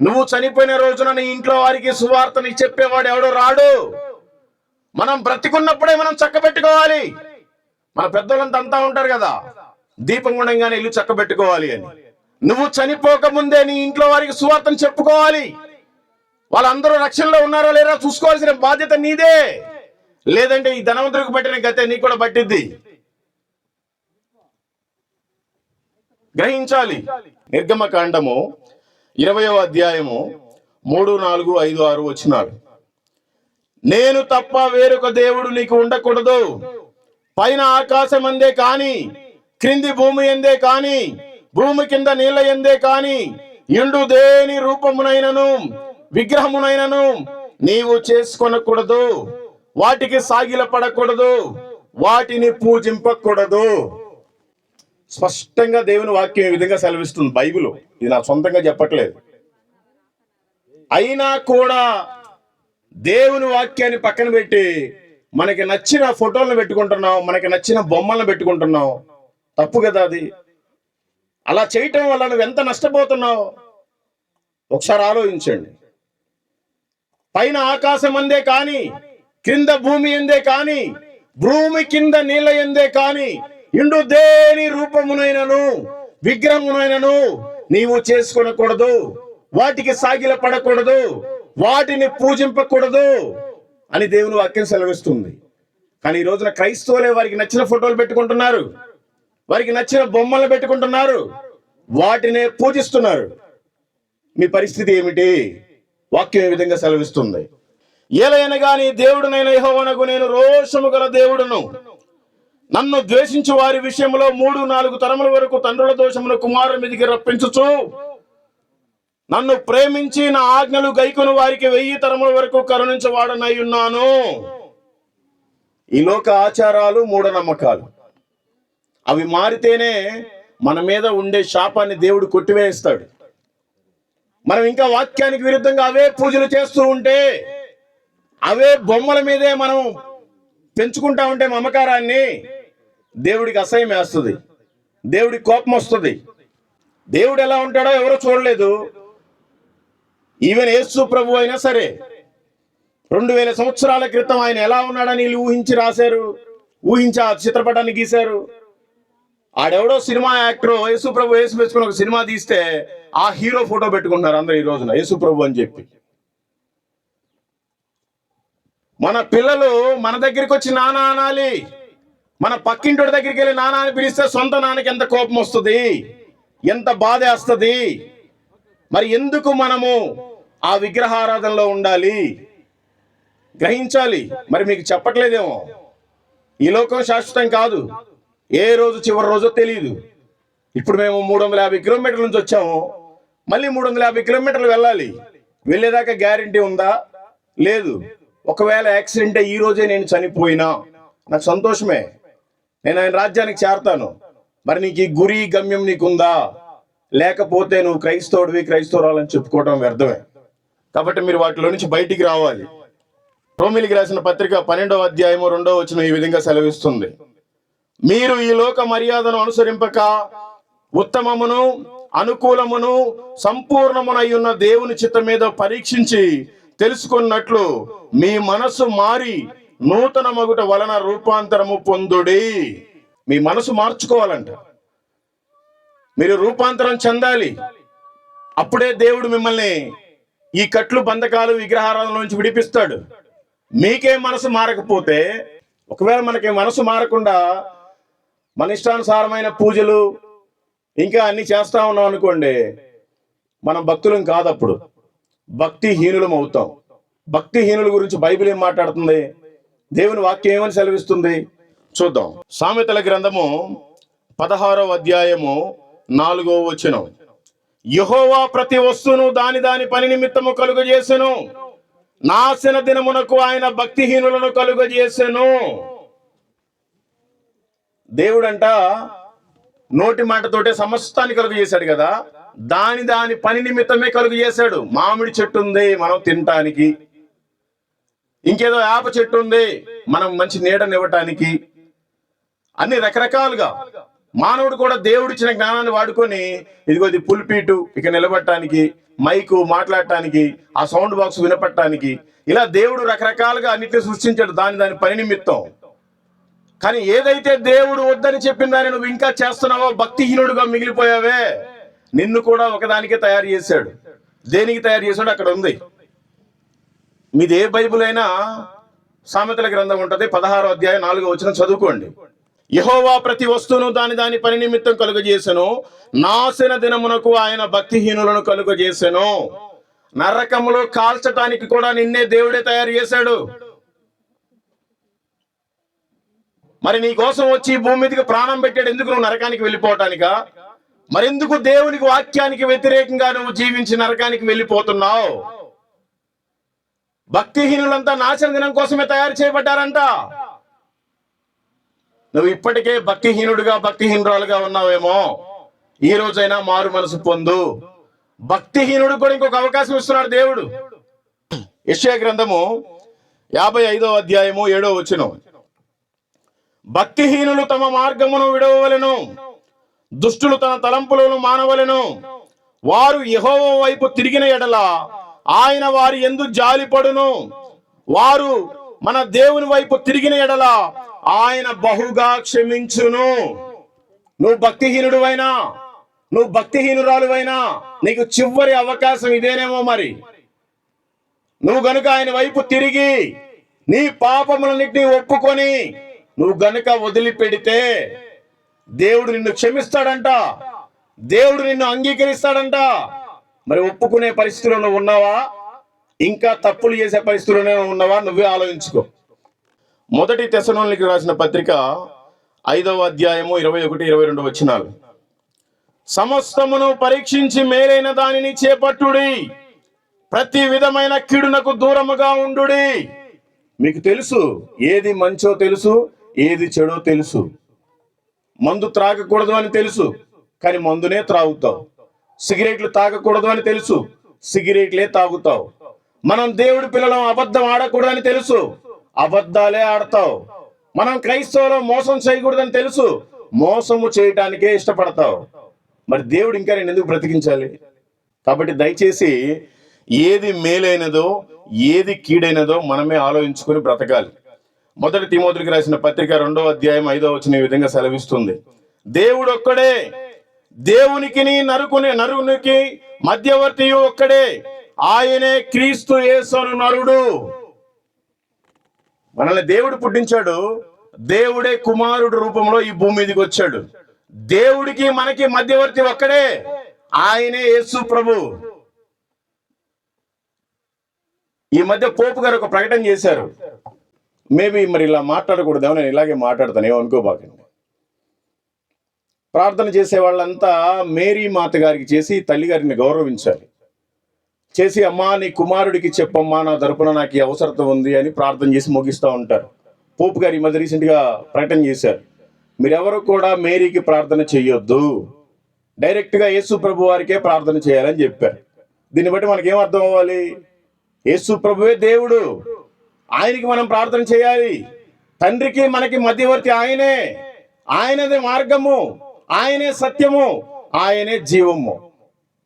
నువ్వు చనిపోయిన రోజున నీ ఇంట్లో వారికి సువార్తని చెప్పేవాడు ఎవడో రాడు. మనం బ్రతికున్నప్పుడే మనం చక్కబెట్టుకోవాలి. మన పెద్దోళ్ళంతా అంతా ఉంటారు కదా, దీపం గుణంగానే ఇల్లు చక్కబెట్టుకోవాలి అని. నువ్వు చనిపోక ముందే నీ ఇంట్లో వారికి సువార్తను చెప్పుకోవాలి. వాళ్ళందరూ రక్షణలో ఉన్నారో లేరో చూసుకోవాల్సిన బాధ్యత నీదే. లేదంటే ఈ ధనవంతుడికి పట్టిన గతే నీకు కూడా పట్టిద్ది. గ్రహించాలి. నిర్గమకాండము 20వ అధ్యాయము 3, 4, 5, 6 వచనాలు. నేను తప్ప వేరొక దేవుడు నీకు ఉండకూడదు. పైన ఆకాశం అందే కాని, క్రింది భూమి ఎందే కాని, భూమి కింద నీళ్ల ఎందే కాని, ఇండు దేని రూపమునైనను విగ్రహమునైనను నీవు చేసుకొనకూడదు. వాటికి సాగిల పడకూడదు, వాటిని పూజింపకూడదు. స్పష్టంగా దేవుని వాక్యం ఈ విధంగా సెలవిస్తుంది బైబిల్. ఇది నా సొంతంగా చెప్పట్లేదు. అయినా కూడా దేవుని వాక్యాన్ని పక్కన పెట్టి మనకి నచ్చిన ఫోటోలను పెట్టుకుంటున్నాం, మనకి నచ్చిన బొమ్మలను పెట్టుకుంటున్నాం. తప్పు కదా అది. అలా చేయటం వల్ల నువ్వు ఎంత నష్టపోతున్నావు ఒకసారి ఆలోచించండి. పైన ఆకాశం అందే కాని, క్రింద భూమి ఎందే కాని, భూమి కింద నీళ్ళ ఎందే కాని, ఇండు దేని రూపమునైనను విగ్రహమునైనను నీవు చేసుకొనకూడదు. వాటికి సాగిల పడకూడదు, వాటిని పూజింపకూడదు అని దేవుని వాక్యం సెలవిస్తుంది. కానీ ఈ రోజున క్రైస్తవులే వారికి నచ్చిన ఫోటోలు పెట్టుకుంటున్నారు, వారికి నచ్చిన బొమ్మలు పెట్టుకుంటున్నారు, వాటినే పూజిస్తున్నారు. మీ పరిస్థితి ఏమిటి? వాక్యం ఈ విధంగా సెలవిస్తుంది. ఏలైనగా నీ దేవుడునైన యెహోవానగు నేను రోషము గల దేవుడును, నన్ను ద్వేషించు వారి విషయంలో 3, 4 తరముల వరకు తండ్రుల దోషమును కుమారుల మీదికి రప్పించుచు, నన్ను ప్రేమించి నా ఆజ్ఞలు గైకొను వారికి 1000 తరముల వరకు కరుణించవాడనై ఉన్నాను. ఈ లోక ఆచారాలు, మూఢనమ్మకాలు అవి మారితేనే మన మీద ఉండే శాపాన్ని దేవుడు కొట్టివేస్తాడు. మనం ఇంకా వాక్యానికి విరుద్ధంగా అవే పూజలు చేస్తూ ఉంటే, అవే బొమ్మల మీదే మనం పెంచుకుంటా ఉంటే మమకారాన్ని, దేవుడికి అసహ్యం వేస్తుంది, దేవుడికి కోపం వస్తుంది. దేవుడు ఎలా ఉంటాడో ఎవరో చూడలేదు. ఈవెన్ యేసు ప్రభు అయినా సరే 2000 సంవత్సరాల క్రితం ఆయన ఎలా ఉన్నాడని ఊహించి రాశారు, ఊహించి ఆ చిత్రపటాన్ని గీశారు. ఆడెవడో సినిమా యాక్టర్ యేసు ప్రభు వేసి వేసుకుని ఒక సినిమా తీస్తే ఆ హీరో ఫోటో పెట్టుకుంటున్నారు అందరూ ఈ రోజున యేసు ప్రభు అని చెప్పి. మన పిల్లలు మన దగ్గరికి వచ్చి నాన్న అనాలి. మన పక్కింటి దగ్గరికి వెళ్ళి నాన్న అని పిలిస్తే సొంత నాన్నకి ఎంత కోపం వస్తుంది, ఎంత బాధ వేస్తుంది. మరి ఎందుకు మనము ఆ విగ్రహారాధనలో ఉండాలి? గ్రహించాలి. మరి మీకు చెప్పట్లేదేమో, ఈ లోకం శాశ్వతం కాదు. ఏ రోజు చివరి రోజో తెలియదు. ఇప్పుడు మేము 350 కిలోమీటర్ల నుంచి వచ్చాము, మళ్ళీ 350 కిలోమీటర్లు వెళ్ళాలి. వెళ్ళేదాకా గ్యారంటీ ఉందా? లేదు. ఒకవేళ యాక్సిడెంట్ ఈ రోజే నేను చనిపోయినా నాకు సంతోషమే, నేను ఆయన రాజ్యానికి చేరతాను. మరి నీకు ఈ గురి గమ్యం నీకుందా? లేకపోతే నువ్వు క్రైస్తవుడివి, క్రైస్తవురాలని చెప్పుకోవడం వ్యర్థమే. కాబట్టి మీరు వాటిలో నుంచి బయటికి రావాలి. రోమిలికి రాసిన పత్రిక 12వ అధ్యాయము 2వ వచనం ఈ విధంగా సెలవిస్తుంది. మీరు ఈ లోక మర్యాదను అనుసరింపక ఉత్తమమును అనుకూలమును సంపూర్ణమునయ్యున్న దేవుని చిత్తం మీద పరీక్షించి తెలుసుకున్నట్లు మీ మనసు మారి నూతన మగుట వలన రూపాంతరము పొందుడి. మీ మనసు మార్చుకోవాలంట. మీరు రూపాంతరం చెందాలి. అప్పుడే దేవుడు మిమ్మల్ని ఈ కట్లు బంధకాలు విగ్రహారాధన నుంచి విడిపిస్తాడు. మీకే మనసు మారకపోతే, ఒకవేళ మనకి మనసు మారకుండా మన ఇష్టానుసారమైన పూజలు ఇంకా అన్ని చేస్తా ఉన్నాం అనుకోండి, మనం భక్తులం కాదు. అప్పుడు భక్తిహీనులం అవుతాం. భక్తిహీనుల గురించి బైబిల్ ఏం మాట్లాడుతుంది? దేవుని వాక్యం ఏమని సెలవిస్తుంది? చూద్దాం. సామెతల గ్రంథము 16వ అధ్యాయము 4వ వచనం. యెహోవా ప్రతి వస్తువును దాని దాని పని నిమిత్తము కలుగజేసెను, నాశన దినమునకు ఆయన భక్తిహీనులను కలుగజేసెను. దేవుడంట నోటి మాటతోటే సమస్తాన్ని కలుగజేశాడు కదా. దాని పని నిమిత్తమే కలుగు చేశాడు. మామిడి చెట్టు ఉంది మనం తినటానికి, ఇంకేదో వేప చెట్టు ఉంది మనం మంచి నీడనివ్వటానికి, అన్ని రకరకాలుగా మానవుడు కూడా దేవుడిచ్చిన జ్ఞానాన్ని వాడుకొని, ఇదిగో ఇది పుల్పీటు ఇక నిలబడటానికి, మైకు మాట్లాడటానికి, ఆ సౌండ్ బాక్స్ వినపడటానికి, ఇలా దేవుడు రకరకాలుగా అన్నిటిని సృష్టించాడు దాని పని నిమిత్తం. కానీ ఏదైతే దేవుడు వద్దని చెప్పిన దాన్ని నువ్వు ఇంకా చేస్తున్నావో భక్తిహీనుడుగా మిగిలిపోయావే. నిన్ను కూడా ఒకదానికే తయారు చేశాడు. దేనికి తయారు చేశాడు అక్కడ ఉంది. మీది ఏ బైబుల్ అయినా సామెతల గ్రంథం ఉంటుంది, 16వ అధ్యాయం 4వ వచనం చదువుకోండి. యెహోవా ప్రతి వస్తువును దాని పని నిమిత్తం కలుగజేసెను, నాశన దినమునకు ఆయన భక్తిహీనులను కలుగజేసెను. నరకములో కాల్చటానికి కూడా నిన్నే దేవుడే తయారు చేశాడు. మరి నీ కోసం వచ్చి భూమి మీదకి ప్రాణం పెట్టాడు ఎందుకు? నువ్వు నరకానికి వెళ్ళిపోవటానికా? మరెందుకు దేవునికి వాక్యానికి వ్యతిరేకంగా నువ్వు జీవించి నరకానికి వెళ్ళిపోతున్నావు? భక్తిహీనులంతా నాశన దినం కోసమే తయారు చేయబడ్డారంట. నువ్వు ఇప్పటికే భక్తిహీనురాలుగా ఉన్నావేమో, ఈ రోజైనా మారు మనసు పొందు. భక్తిహీనుడు కూడా ఇంకొక అవకాశం ఇస్తున్నాడు దేవుడు. యెషయా గ్రంథము 55వ అధ్యాయము 7వ వచనం. భక్తిహీనులు తమ మార్గమును విడవవలెను, దుష్టులు తన తలంపులను మానవలెను. వారు యెహోవా వైపు తిరిగిన ఎడల ఆయన వారి యందు జాలిపడును. వారు మన దేవుని వైపు తిరిగిన ఎడల ఆయన బహుగా క్షమించును. నువ్వు భక్తిహీనుడువైనా, నువ్వు భక్తిహీనురాలువైనా నీకు చివరి అవకాశం ఇదేనేమో. మరి నువ్వు గనుక ఆయన వైపు తిరిగి నీ పాపములన్నిటినీ ఒప్పుకొని నువ్వు గనుక వదిలిపెడితే దేవుడు నిన్ను క్షమిస్తాడంట, దేవుడు నిన్ను అంగీకరిస్తాడంట. మరి ఒప్పుకునే పరిస్థితుల్లో ఉన్నావా? ఇంకా తప్పులు చేసే పరిస్థితుల్లోనే ఉన్నావా? నువ్వే ఆలోచించుకో. మొదటి తెస్సలోనికీయులకు రాసిన పత్రిక 5వ అధ్యాయము 21-22 వచనాలు. సమస్తమును పరీక్షించి మేలైన దానిని చేపట్టుడి, ప్రతి విధమైన కీడునకు దూరముగా ఉండుడి. మీకు తెలుసు ఏది మంచో తెలుసు, ఏది చెడో తెలుసు. మందు త్రాగకూడదు అని తెలుసు, కానీ మందునే త్రాగుతావు. సిగరెట్లు తాగకూడదు అని తెలుసు, సిగరెట్లే తాగుతావు. మనం దేవుడి పిల్లలం, అబద్ధం ఆడకూడదని తెలుసు, అబద్ధాలే ఆడతావు. మనం క్రైస్తవులో మోసం చేయకూడదని తెలుసు, మోసము చేయటానికే ఇష్టపడతావు. మరి దేవుడు ఇంకా నేను ఎందుకు బ్రతికించాలి? కాబట్టి దయచేసి ఏది మేలైనదో ఏది కీడైనదో మనమే ఆలోచించుకొని బ్రతకాలి. మొదటి తిమోతికి రాసిన పత్రిక 2వ అధ్యాయం 5వ వచనం ఈ విధంగా సెలవిస్తుంది. దేవుడు ఒక్కడే, దేవునికి నరునికి మధ్యవర్తి ఒక్కడే, ఆయనే క్రీస్తు యేసు అను నరుడు. మనల్ని దేవుడు పుట్టించాడు, దేవుడే కుమారుడు రూపంలో ఈ భూమి మీదకి వచ్చాడు. దేవుడికి మనకి మధ్యవర్తి ఒక్కడే, ఆయనే యేసు ప్రభు. ఈ మధ్య పోపు గారు ఒక ప్రకటన చేశారు. మేబీ మరి ఇలా మాట్లాడకూడదేమో, నేను ఇలాగే మాట్లాడతాను, ఏమనుకోబాకండి. ప్రార్థన చేసే వాళ్ళంతా మేరీ మాత గారికి చేసి తల్లి గారిని గౌరవించాలి. చేసి అమ్మా నీ కుమారుడికి చెప్పమ్మా, నా తరపున నాకు ఈ అవసరత ఉంది అని ప్రార్థన చేసి ముగిస్తూ ఉంటారు. పోపు గారు ఈ మధ్య రీసెంట్గా ప్రకటన చేశారు, మీరెవరు కూడా మేరీకి ప్రార్థన చేయొద్దు, డైరెక్ట్గా యేసు ప్రభు వారికే ప్రార్థన చేయాలని చెప్పారు. దీన్ని బట్టి మనకేం అర్థం అవ్వాలి? యేసు ప్రభువే దేవుడు, ఆయనకి మనం ప్రార్థన చేయాలి. తండ్రికి మనకి మధ్యవర్తి ఆయనే, ఆయనదే మార్గము, ఆయనే సత్యము, ఆయనే జీవము.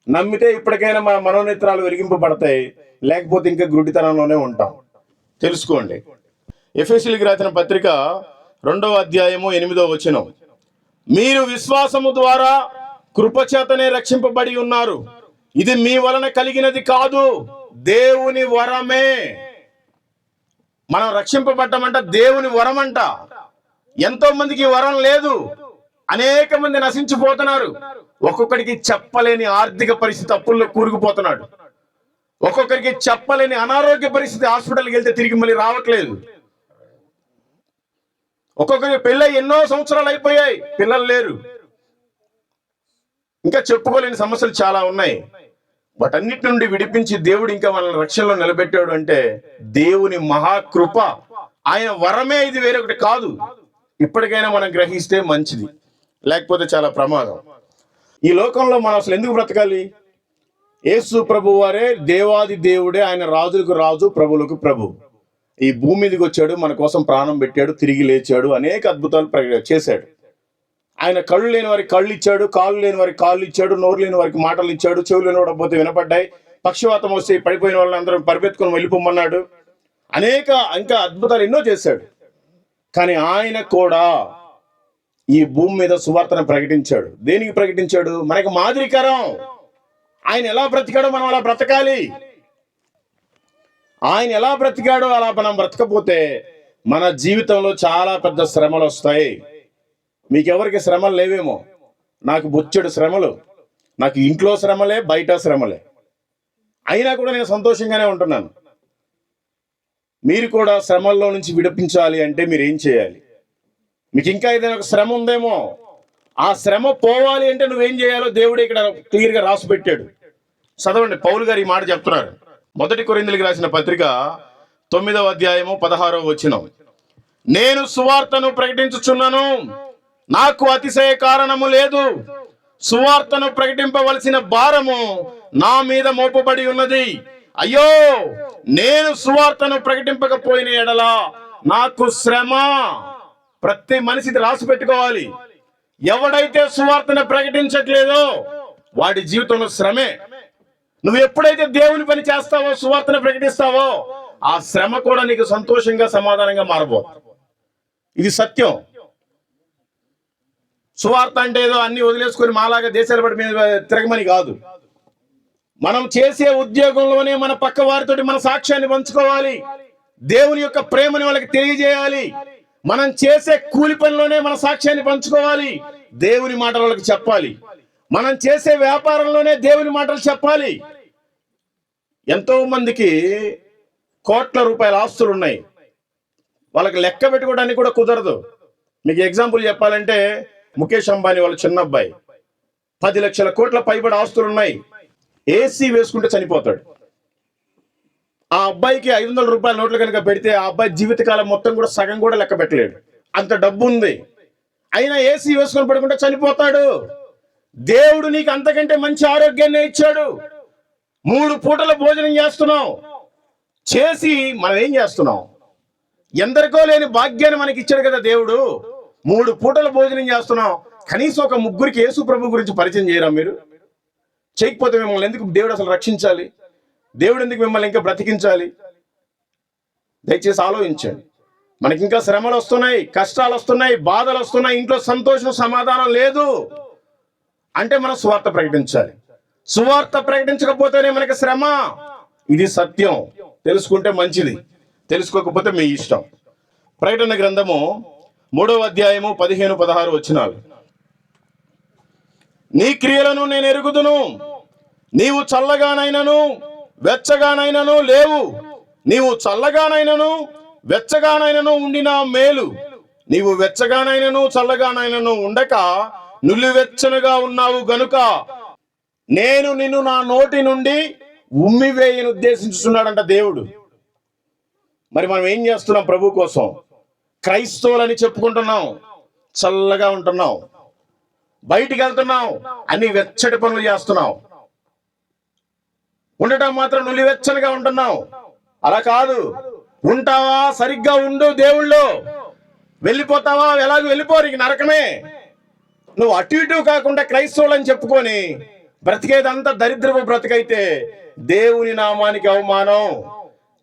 నమ్మితే ఇప్పటికైనా మన మనోనేత్రాలు వెలిగింపబడతాయి, లేకపోతే ఇంకా గుడ్డితనంలోనే ఉంటాం. తెలుసుకోండి. ఎఫెసీయులకు రాసిన పత్రిక 2వ అధ్యాయము 8వ వచనం. మీరు విశ్వాసము ద్వారా కృపచేతనే రక్షింపబడి ఉన్నారు, ఇది మీ వలన కలిగినది కాదు, దేవుని వరమే. మనం రక్షింపబడ్డమంట దేవుని వరం అంట. ఎంతో మందికి వరం లేదు, అనేక మంది నశించిపోతున్నారు. ఒక్కొక్కడికి చెప్పలేని ఆర్థిక పరిస్థితి, అప్పుల్లో కూరుకుపోతున్నాడు. ఒక్కొక్కరికి చెప్పలేని అనారోగ్య పరిస్థితి, హాస్పిటల్కి వెళ్తే తిరిగి మళ్ళీ రావట్లేదు. ఒక్కొక్కరికి పెళ్ళై ఎన్నో సంవత్సరాలు అయిపోయాయి, పిల్లలు లేరు. ఇంకా చెప్పుకోలేని సమస్యలు చాలా ఉన్నాయి. వాటన్నిటి నుండి విడిపించి దేవుడు ఇంకా మనల్ని రక్షణలో నిలబెట్టాడు అంటే దేవుని మహాకృప, ఆయన వరమే, ఇది వేరొకటి కాదు. ఇప్పటికైనా మనం గ్రహిస్తే మంచిది, లేకపోతే చాలా ప్రమాదం. ఈ లోకంలో మనం అసలు ఎందుకు బ్రతకాలి? యేసు ప్రభు వారే దేవాది దేవుడే, ఆయన రాజులకు రాజు, ప్రభులకు ప్రభు. ఈ భూమి మీదకి వచ్చాడు, మన కోసం ప్రాణం పెట్టాడు, తిరిగి లేచాడు, అనేక అద్భుతాలు చేశాడు. ఆయన కళ్ళు లేని వారికి కళ్ళు ఇచ్చాడు, కాళ్ళు లేని వారికి కాళ్ళు ఇచ్చాడు, నోరు లేని వారికి మాటలు ఇచ్చాడు, చెవులు లేనిపోతే వినపడ్డాయి, పక్షవాతం వస్తే పడిపోయిన వాళ్ళని అందరం పరిపెత్తుకొని వెళ్ళిపోమన్నాడు. అనేక ఇంకా అద్భుతాలు ఎన్నో చేశాడు. కానీ ఆయన కూడా ఈ భూమి మీద సువార్తను ప్రకటించాడు. దేనికి ప్రకటించాడు? మనకు మాదిరికరం. ఆయన ఎలా బ్రతికాడో మనం అలా బ్రతకాలి. ఆయన ఎలా బ్రతికాడో అలా మనం బ్రతకపోతే మన జీవితంలో చాలా పెద్ద శ్రమలు వస్తాయి. మీకెవరికి శ్రమలు లేవేమో, నాకు బొచ్చెడు శ్రమలు, నాకు ఇంట్లో శ్రమలే, బయట శ్రమలే. అయినా కూడా నేను సంతోషంగానే ఉంటున్నాను. మీరు కూడా శ్రమల్లో నుంచి విడిపించాలి అంటే మీరు ఏం చేయాలి? మీకు ఇంకా ఏదైనా ఒక శ్రమ ఉందేమో, ఆ శ్రమ పోవాలి అంటే నువ్వేం చేయాలో దేవుడు ఇక్కడ క్లియర్గా రాసి పెట్టాడు. చదవండి, పౌలు గారు ఈ మాట చెప్తున్నారు. 1 కొరింథీయులకు రాసిన పత్రిక 9వ అధ్యాయము 16వ వచనం. నేను సువార్తను ప్రకటించుచున్నాను, నాకు అతిశయ కారణము లేదు. సువార్తను ప్రకటింపవలసిన భారము నా మీద మోపబడి ఉన్నది. అయ్యో, నేను సువార్తను ప్రకటింపకపోయిన ఎడల నాకు శ్రమ. ప్రతి మనిషిది రాసి పెట్టుకోవాలి. ఎవడైతే సువార్తను ప్రకటించట్లేదో వాడి జీవితంలో శ్రమే. నువ్వు ఎప్పుడైతే దేవుని పని చేస్తావో, సువార్తను ప్రకటిస్తావో, ఆ శ్రమ కూడా నీకు సంతోషంగా సమాధానంగా మారబోతుంది. ఇది సత్యం. సువార్త అంటే ఏదో అన్ని వదిలేసుకొని మాలాగా దేశాల పడి మీద తిరగమని కాదు. మనం చేసే ఉద్యోగంలోనే మన పక్క వారితోటి మన సాక్ష్యాన్ని పంచుకోవాలి. దేవుని యొక్క ప్రేమని వాళ్ళకి తెలియజేయాలి. మనం చేసే కూలి పనిలోనే మన సాక్ష్యాన్ని పంచుకోవాలి. దేవుని మాటలు వాళ్ళకి చెప్పాలి. మనం చేసే వ్యాపారంలోనే దేవుని మాటలు చెప్పాలి. ఎంతో మందికి కోట్ల రూపాయల ఆస్తులు ఉన్నాయి, వాళ్ళకి లెక్క పెట్టుకోవడానికి కూడా కుదరదు. మీకు ఎగ్జాంపుల్ చెప్పాలంటే, ముఖేష్ అంబానీ వాళ్ళ చిన్న అబ్బాయి 10 లక్షల కోట్ల పైబడి ఆస్తులు ఉన్నాయి. ఏసీ వేసుకుంటే చనిపోతాడు. ఆ అబ్బాయికి 500 రూపాయల నోట్లు కనుక పెడితే ఆ అబ్బాయి జీవితకాలం మొత్తం కూడా సగం కూడా లెక్క పెట్టలేడు, అంత డబ్బు ఉంది. అయినా ఏసీ వేసుకొని పడుకుంటే చనిపోతాడు. దేవుడు నీకు అంతకంటే మంచి ఆరోగ్యాన్ని ఇచ్చాడు. 3 పూటల భోజనం చేస్తున్నావు. చేసి మనం ఏం చేస్తున్నాం? ఎందరికో లేని భాగ్యాన్ని మనకి ఇచ్చాడు కదా దేవుడు. 3 పూటల భోజనం చేస్తున్నాం. కనీసం ఒక 3 యేసు ప్రభు గురించి పరిచయం చేయరా మీరు? చేయకపోతే మిమ్మల్ని ఎందుకు దేవుడు అసలు రక్షించాలి? దేవుడు ఎందుకు మిమ్మల్ని ఇంకా బ్రతికించాలి? దయచేసి ఆలోచించండి. మనకి ఇంకా శ్రమలు వస్తున్నాయి, కష్టాలు వస్తున్నాయి, బాధలు వస్తున్నాయి, ఇంట్లో సంతోషం సమాధానం లేదు అంటే మనం సువార్త ప్రకటించాలి. సువార్త ప్రకటించకపోతేనే మనకి శ్రమ. ఇది సత్యం. తెలుసుకుంటే మంచిది, తెలుసుకోకపోతే మీ ఇష్టం. ప్రకటన గ్రంథము 3వ అధ్యాయము 15-16 వచనాలు. నీ క్రియలను నేను ఎరుగుదును, నీవు చల్లగానైనను వెచ్చగానైనను లేవు. నీవు చల్లగానైనను వెచ్చగానైనను ఉండినా మేలు. నీవు వెచ్చగానైనను చల్లగానైనను ఉండక నులివెచ్చనగా ఉన్నావు గనుక నేను నిన్ను నా నోటి నుండి ఉమ్మివేయని ఉద్దేశించుతున్నాడంట దేవుడు. మరి మనం ఏం చేస్తున్నాం? ప్రభు కోసం క్రైస్తవులని చెప్పుకుంటున్నాం, చల్లగా ఉంటున్నాం. బయటికి వెళ్తున్నాం, అన్ని వెచ్చటి పనులు చేస్తున్నాం. ఉండటం మాత్రం నులివెచ్చనగా ఉంటున్నాం. అలా కాదు. ఉంటావా? సరిగ్గా ఉండు దేవుళ్ళో. వెళ్ళిపోతావా? ఎలాగో వెళ్ళిపోరు, ఇక నరకమే. నువ్వు అటు ఇటు కాకుండా క్రైస్తవులని చెప్పుకొని బ్రతికేదంతా దరిద్రపు బ్రతికైతే దేవుని నామానికి అవమానం.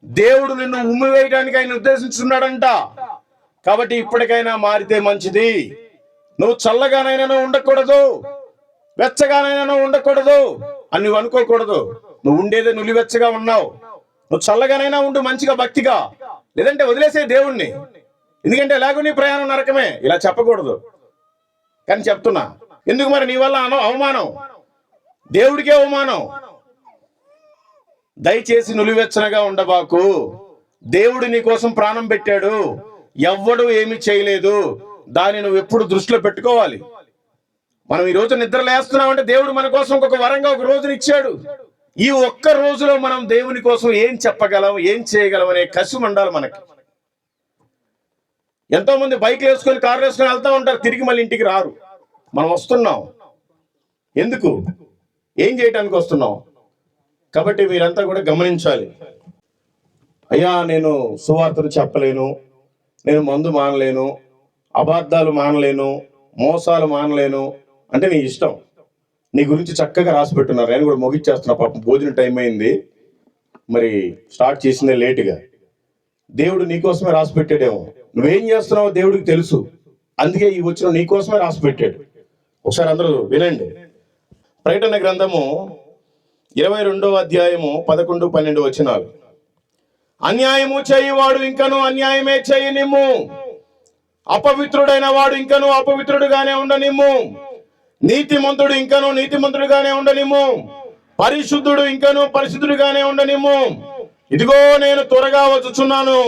దేవుడు నిన్ను ఉమ్మివేయడానికి ఆయన ఉద్దేశించున్నాడంట. కాబట్టి ఇప్పటికైనా మారితే మంచిది. నువ్వు చల్లగానైనా ఉండకూడదు, వెచ్చగానైనా ఉండకూడదు అని నువ్వు అనుకోకూడదు. నువ్వు ఉండేదే నులివెచ్చగా ఉన్నావు. నువ్వు చల్లగానైనా ఉండు, మంచిగా భక్తిగా, లేదంటే వదిలేసే దేవుణ్ణి. ఎందుకంటే ఎలాగో నీ ప్రయాణం నరకమే. ఇలా చెప్పకూడదు కానీ చెప్తున్నా. ఎందుకు మరి? నీ వల్ల అవమానం, దేవుడికే అవమానం. దయచేసి నులివెచ్చనగా ఉండబాకు. దేవుడు నీ కోసం ప్రాణం పెట్టాడు, ఎవ్వడు ఏమి చేయలేదు. దాన్ని నువ్వు ఎప్పుడు దృష్టిలో పెట్టుకోవాలి. మనం ఈ రోజు నిద్ర లేస్తున్నామంటే దేవుడు మన కోసం ఒక వరంగా ఒక రోజుని ఇచ్చాడు. ఈ ఒక్క రోజులో మనం దేవుని కోసం ఏం చెప్పగలం, ఏం చేయగలం అనే కసి ఉండాలి మనకి. ఎంతో మంది బైక్లు వేసుకొని, కార్లు వేసుకొని వెళ్తా ఉంటారు, తిరిగి మళ్ళీ ఇంటికి రారు. మనం వస్తున్నాం, ఎందుకు? ఏం చేయటానికి వస్తున్నావు? కాబట్టి మీరంతా కూడా గమనించాలి. అయ్యా, నేను సువార్తను చెప్పలేను, నేను మందు మానలేను, అబద్ధాలు మానలేను, మోసాలు మానలేను అంటే నీ ఇష్టం. నీ గురించి చక్కగా రాసి పెట్టున్నారు. నేను కూడా ముగిచ్చేస్తున్నా, పాపం భోజనం టైం అయింది, మరి స్టార్ట్ చేసిందే లేటుగా. దేవుడు నీకోసమే రాసి పెట్టాడేమో, నువ్వేం చేస్తున్నావో దేవుడికి తెలుసు, అందుకే ఈ వచ్చిన నీకోసమే రాసి పెట్టాడు. ఒకసారి అందరూ వినండి. ప్రకటన గ్రంథము 22వ అధ్యాయము 11, 12 వచనాలు. అన్యాయము చేయువాడు ఇంకను అన్యాయమే చేయనిమ్ము, అపవిత్రుడైన వాడు ఇంకను అపవిత్రుడుగానే ఉండనిమ్ము, నీతిమంతుడు ఇంకను నీతిమంతుడుగానే ఉండనిమ్ము, పరిశుద్ధుడు ఇంకను పరిశుద్ధుడుగానే ఉండనిమ్ము. ఇదిగో నేను త్వరగా వచ్చుచున్నాను,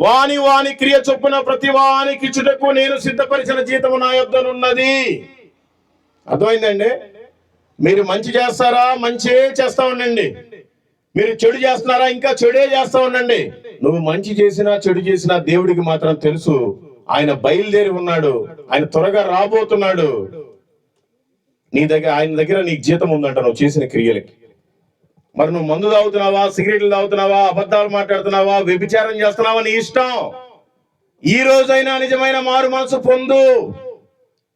వాని వాని క్రియ చొప్పున ప్రతి వానికి ఇచ్చుటకు నేను సిద్ధపరిచిన జీతము నా యొద్దనున్నది. అర్థమైందండి? మీరు మంచి చేస్తారా, మంచి చేస్తా ఉండండి. మీరు చెడు చేస్తున్నారా, ఇంకా చెడే చేస్తా ఉండండి. నువ్వు మంచి చేసినా చెడు చేసినా దేవుడికి మాత్రం తెలుసు. ఆయన బయలుదేరి ఉన్నాడు, ఆయన త్వరగా రాబోతున్నాడు. ఆయన దగ్గర నీకు జీతం ఉందంట నువ్వు చేసిన క్రియలకి. మరి నువ్వు మందు తాగుతున్నావా, సిగరెట్లు తాగుతున్నావా, అబద్ధాలు మాట్లాడుతున్నావా, వ్యభిచారం చేస్తున్నావా, నీ ఇష్టం. ఈ రోజైనా నిజమైన మారు మనసు పొందు,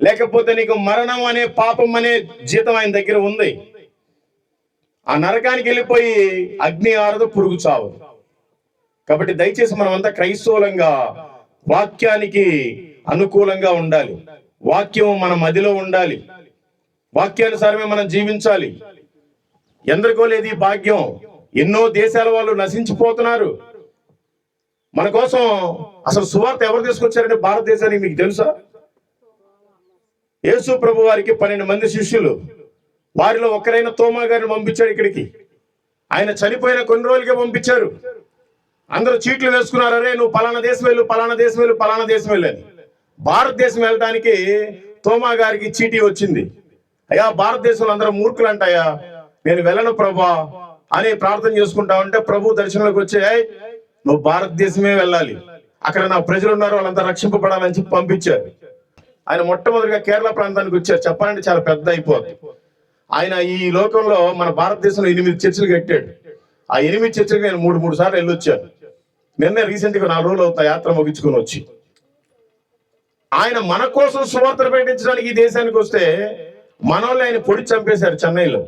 లేకపోతే నీకు మరణం అనే పాపం అనే జీతం ఆయన దగ్గర ఉంది. ఆ నరకానికి వెళ్ళిపోయి అగ్ని ఆరదు, పురుగు చావు. కాబట్టి దయచేసి మనం అంతా క్రైస్తవులంగా వాక్యానికి అనుకూలంగా ఉండాలి. వాక్యం మన మదిలో ఉండాలి. వాక్యానుసారమే మనం జీవించాలి. ఎందరికో లేదు ఈ భాగ్యం. ఎన్నో దేశాల వాళ్ళు నశించిపోతున్నారు. మన కోసం అసలు సువార్త ఎవరు తీసుకొచ్చారంటే భారతదేశానికి మీకు తెలుసా? యేసు ప్రభు వారికి 12 మంది శిష్యులు, వారిలో ఒక్కరైన తోమా గారిని పంపించాడు ఇక్కడికి. ఆయన చనిపోయిన కొన్ని రోజులకే పంపించారు. అందరూ చీట్లు వేసుకున్నారు, అరే నువ్వు పలానా దేశం వెళ్ళు, పలానా దేశం వెళ్ళు, పలానా దేశం వెళ్ళని. భారతదేశం వెళ్ళడానికి తోమా గారికి చీటీ వచ్చింది. అయ్యా, భారతదేశంలో అందరూ మూర్ఖులు అంటాయా, నేను వెళ్ళను ప్రభా అని ప్రార్థన చేసుకుంటా ఉంటే ప్రభు దర్శనంలోకి వచ్చే, నువ్వు భారతదేశమే వెళ్ళాలి, అక్కడ నా ప్రజలు ఉన్నారు, వాళ్ళంతా రక్షింపబడాలని చెప్పి పంపించారు. ఆయన మొట్టమొదటిగా కేరళ ప్రాంతానికి వచ్చారు. చెప్పాలంటే చాలా పెద్ద అయిపోద్ది. ఆయన ఈ లోకంలో మన భారతదేశంలో 8 చర్చిలు కట్టాడు. ఆ 8 చర్చిలకు నేను 3 సార్లు వెళ్ళొచ్చాను. నిన్నే రీసెంట్గా 4 రోజులు అవుతా యాత్ర ముగించుకుని వచ్చి. ఆయన మన కోసం సువార్తను ప్రకటించడానికి ఈ దేశానికి వస్తే మనోళ్ళు ఆయన పొడి చంపేశారు చెన్నైలో.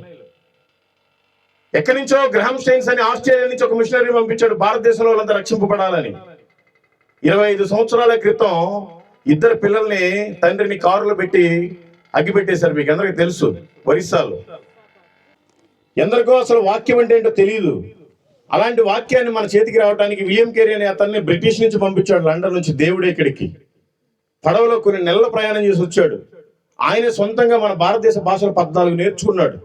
ఎక్కడి నుంచో గ్రహం స్టెయిన్స్ అని ఆస్ట్రేలియా నుంచి ఒక మిషనరీ పంపించాడు భారతదేశంలో వాళ్ళంతా రక్షింపబడాలని. 25 సంవత్సరాల క్రితం 2 పిల్లల్ని తండ్రిని కారులో పెట్టి అగ్గిపెట్టేశారు. మీకు అందరికీ తెలుసు, ఒరిస్సాలో. ఎందరికో అసలు వాక్యం అంటే ఏంటో తెలియదు. అలాంటి వాక్యాన్ని మన చేతికి రావడానికి విలియం కేరీ అనే అతన్ని బ్రిటిష్ నుంచి పంపించాడు, లండన్ నుంచి. దేవుడే ఇక్కడికి పడవలో కొన్ని నెలల ప్రయాణం చేసి వచ్చాడు. ఆయన సొంతంగా మన భారతదేశ భాషలు 14 నేర్చుకున్నాడు.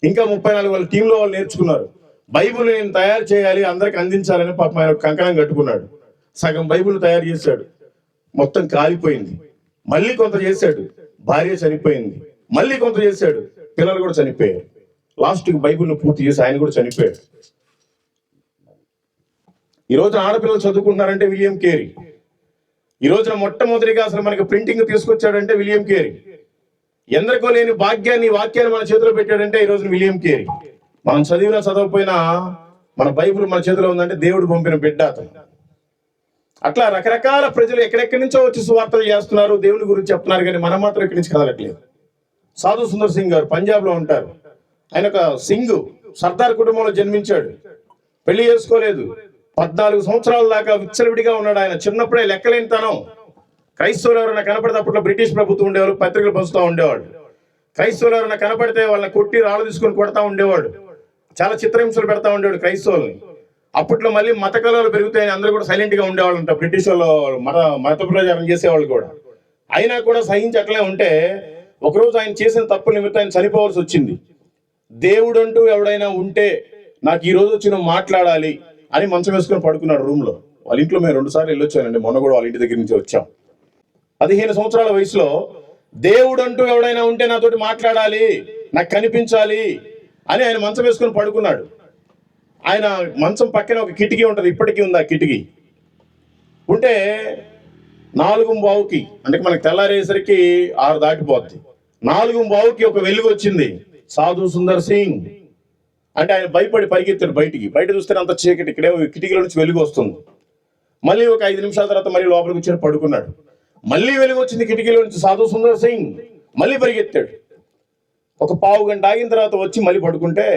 ఇంకా 34 వాళ్ళ టీంలో వాళ్ళు నేర్చుకున్నారు. బైబుల్ నేను తయారు చేయాలి, అందరికి అందించాలని పాపం ఆయన కంకణం కట్టుకున్నాడు. సగం బైబుల్ తయారు చేశాడు, మొత్తం కాలిపోయింది. మళ్ళీ కొంత చేశాడు, భార్య చనిపోయింది. మళ్ళీ కొంత చేశాడు, పిల్లలు కూడా చనిపోయారు. లాస్ట్కి బైబుల్ని పూర్తి చేసి ఆయన కూడా చనిపోయాడు. ఈ రోజున ఆడపిల్లలు చదువుకుంటున్నారంటే విలియం కేరీ. ఈ రోజున మొట్టమొదటిగా అసలు మనకి ప్రింటింగ్ తీసుకొచ్చాడంటే విలియం కేరీ. ఎందరికో లేని భాగ్యాన్ని, వాక్యాన్ని మన చేతిలో పెట్టాడంటే ఈ రోజున విలియం కేరీ. మనం చదివినా చదవకపోయినా మన బైబుల్ మన చేతిలో ఉందంటే దేవుడు పంపిన బిడ్డ అతను. అట్లా రకరకాల ప్రజలు ఎక్కడెక్కడి నుంచో వచ్చి సువార్తలు చేస్తున్నారు, దేవుని గురించి చెప్తున్నారు, కానీ మనం మాత్రం ఇక్కడి నుంచి కదలట్లేదు. సాధు సుందర్ సింగ్ గారు పంజాబ్లో ఉంటారు. ఆయన ఒక సింగ్ సర్దార్ కుటుంబంలో జన్మించాడు, పెళ్లి చేసుకోలేదు. 14 సంవత్సరాల దాకా విచ్చలవిడిగా ఉన్నాడు. ఆయన చిన్నప్పుడే లెక్కలేని తనం. క్రైస్తవులు ఎవరైనా కనపడితే, అప్పట్లో బ్రిటిష్ ప్రభుత్వం ఉండేవాళ్ళు, పత్రికలు పంచుతూ ఉండేవాడు. క్రైస్తవులు ఎవరైనా కనపడితే వాళ్ళని కొట్టి రాళ్ళు తీసుకొని కొడతా ఉండేవాడు. చాలా చిత్రహింసలు పెడతా ఉండేవాడు క్రైస్తవుల్ని. అప్పట్లో మళ్ళీ మత కళలు పెరుగుతాయని అందరూ కూడా సైలెంట్ గా ఉండేవాళ్ళు అంట. బ్రిటిష్ వాళ్ళు మత ప్రచారం చేసేవాళ్ళు కూడా. అయినా కూడా సహించి అట్లే ఉంటే ఒకరోజు ఆయన చేసిన తప్పు నిమిత్తం ఆయన చనిపోవాల్సి వచ్చింది. దేవుడు అంటూ ఎవడైనా ఉంటే నాకు ఈ రోజు వచ్చి నువ్వు మాట్లాడాలి అని మంచం వేసుకొని పడుకున్నాడు రూమ్ లో. వాళ్ళ ఇంట్లో మేము 2 సార్లు వెళ్ళొచ్చానండి, మొన్న కూడా వాళ్ళ ఇంటి దగ్గర నుంచి వచ్చాం. 15 సంవత్సరాల వయసులో దేవుడు అంటూ ఎవడైనా ఉంటే నాతోటి మాట్లాడాలి, నాకు కనిపించాలి అని ఆయన మంచం వేసుకొని పడుకున్నాడు. ఆయన మంచం పక్కన ఒక కిటికీ ఉంటుంది, ఇప్పటికీ ఉంది ఆ కిటికీ. ఉంటే 4:15కి అంటే మనకు తెల్లారేసరికి 6 దాటిపోద్ది. 4:15కి ఒక వెలుగు వచ్చింది. సాధు సుందర్ సింగ్ అంటే ఆయన భయపడి పరిగెత్తాడు బయట చూస్తే అంత చీకటి, ఇక్కడే కిటికీల నుంచి వెలుగు వస్తుంది. మళ్ళీ ఒక 5 నిమిషాల తర్వాత మళ్ళీ లోపలికి వచ్చి పడుకున్నాడు. మళ్ళీ వెలుగు వచ్చింది కిటికీల నుంచి. సాధు సుందర్ సింగ్ మళ్ళీ పరిగెత్తాడు. ఒక పావు గంట ఆగిన తర్వాత వచ్చి మళ్ళీ పడుకుంటే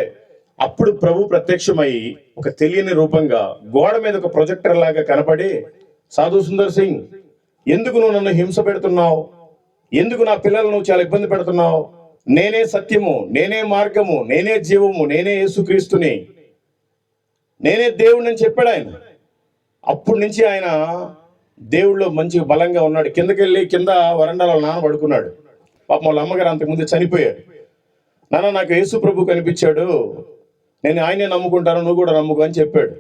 అప్పుడు ప్రభు ప్రత్యక్షమై ఒక తెలియని రూపంగా గోడ మీద ఒక ప్రొజెక్టర్ లాగా కనపడి, సాధు సుందర్ సింగ్, ఎందుకు నువ్వు నన్ను హింస పెడుతున్నావు? ఎందుకు నా పిల్లలను చాలా ఇబ్బంది పెడుతున్నావు? నేనే సత్యము, నేనే మార్గము, నేనే జీవము, నేనే యేసుక్రీస్తుని, నేనే దేవుడిని అని చెప్పాడు ఆయన. అప్పటి నుంచి ఆయన దేవుళ్ళో మంచి బలంగా ఉన్నాడు. కింద వరండాలో నాన్న పడుకున్నాడు. పాపం వాళ్ళ అమ్మగారు అంతకుముందు చనిపోయాడు. నాన్న, నాకు యేసు ప్రభు కనిపించాడు, నేను ఆయనే నమ్ముకుంటాను, నువ్వు కూడా నమ్ముకో అని చెప్పాడు.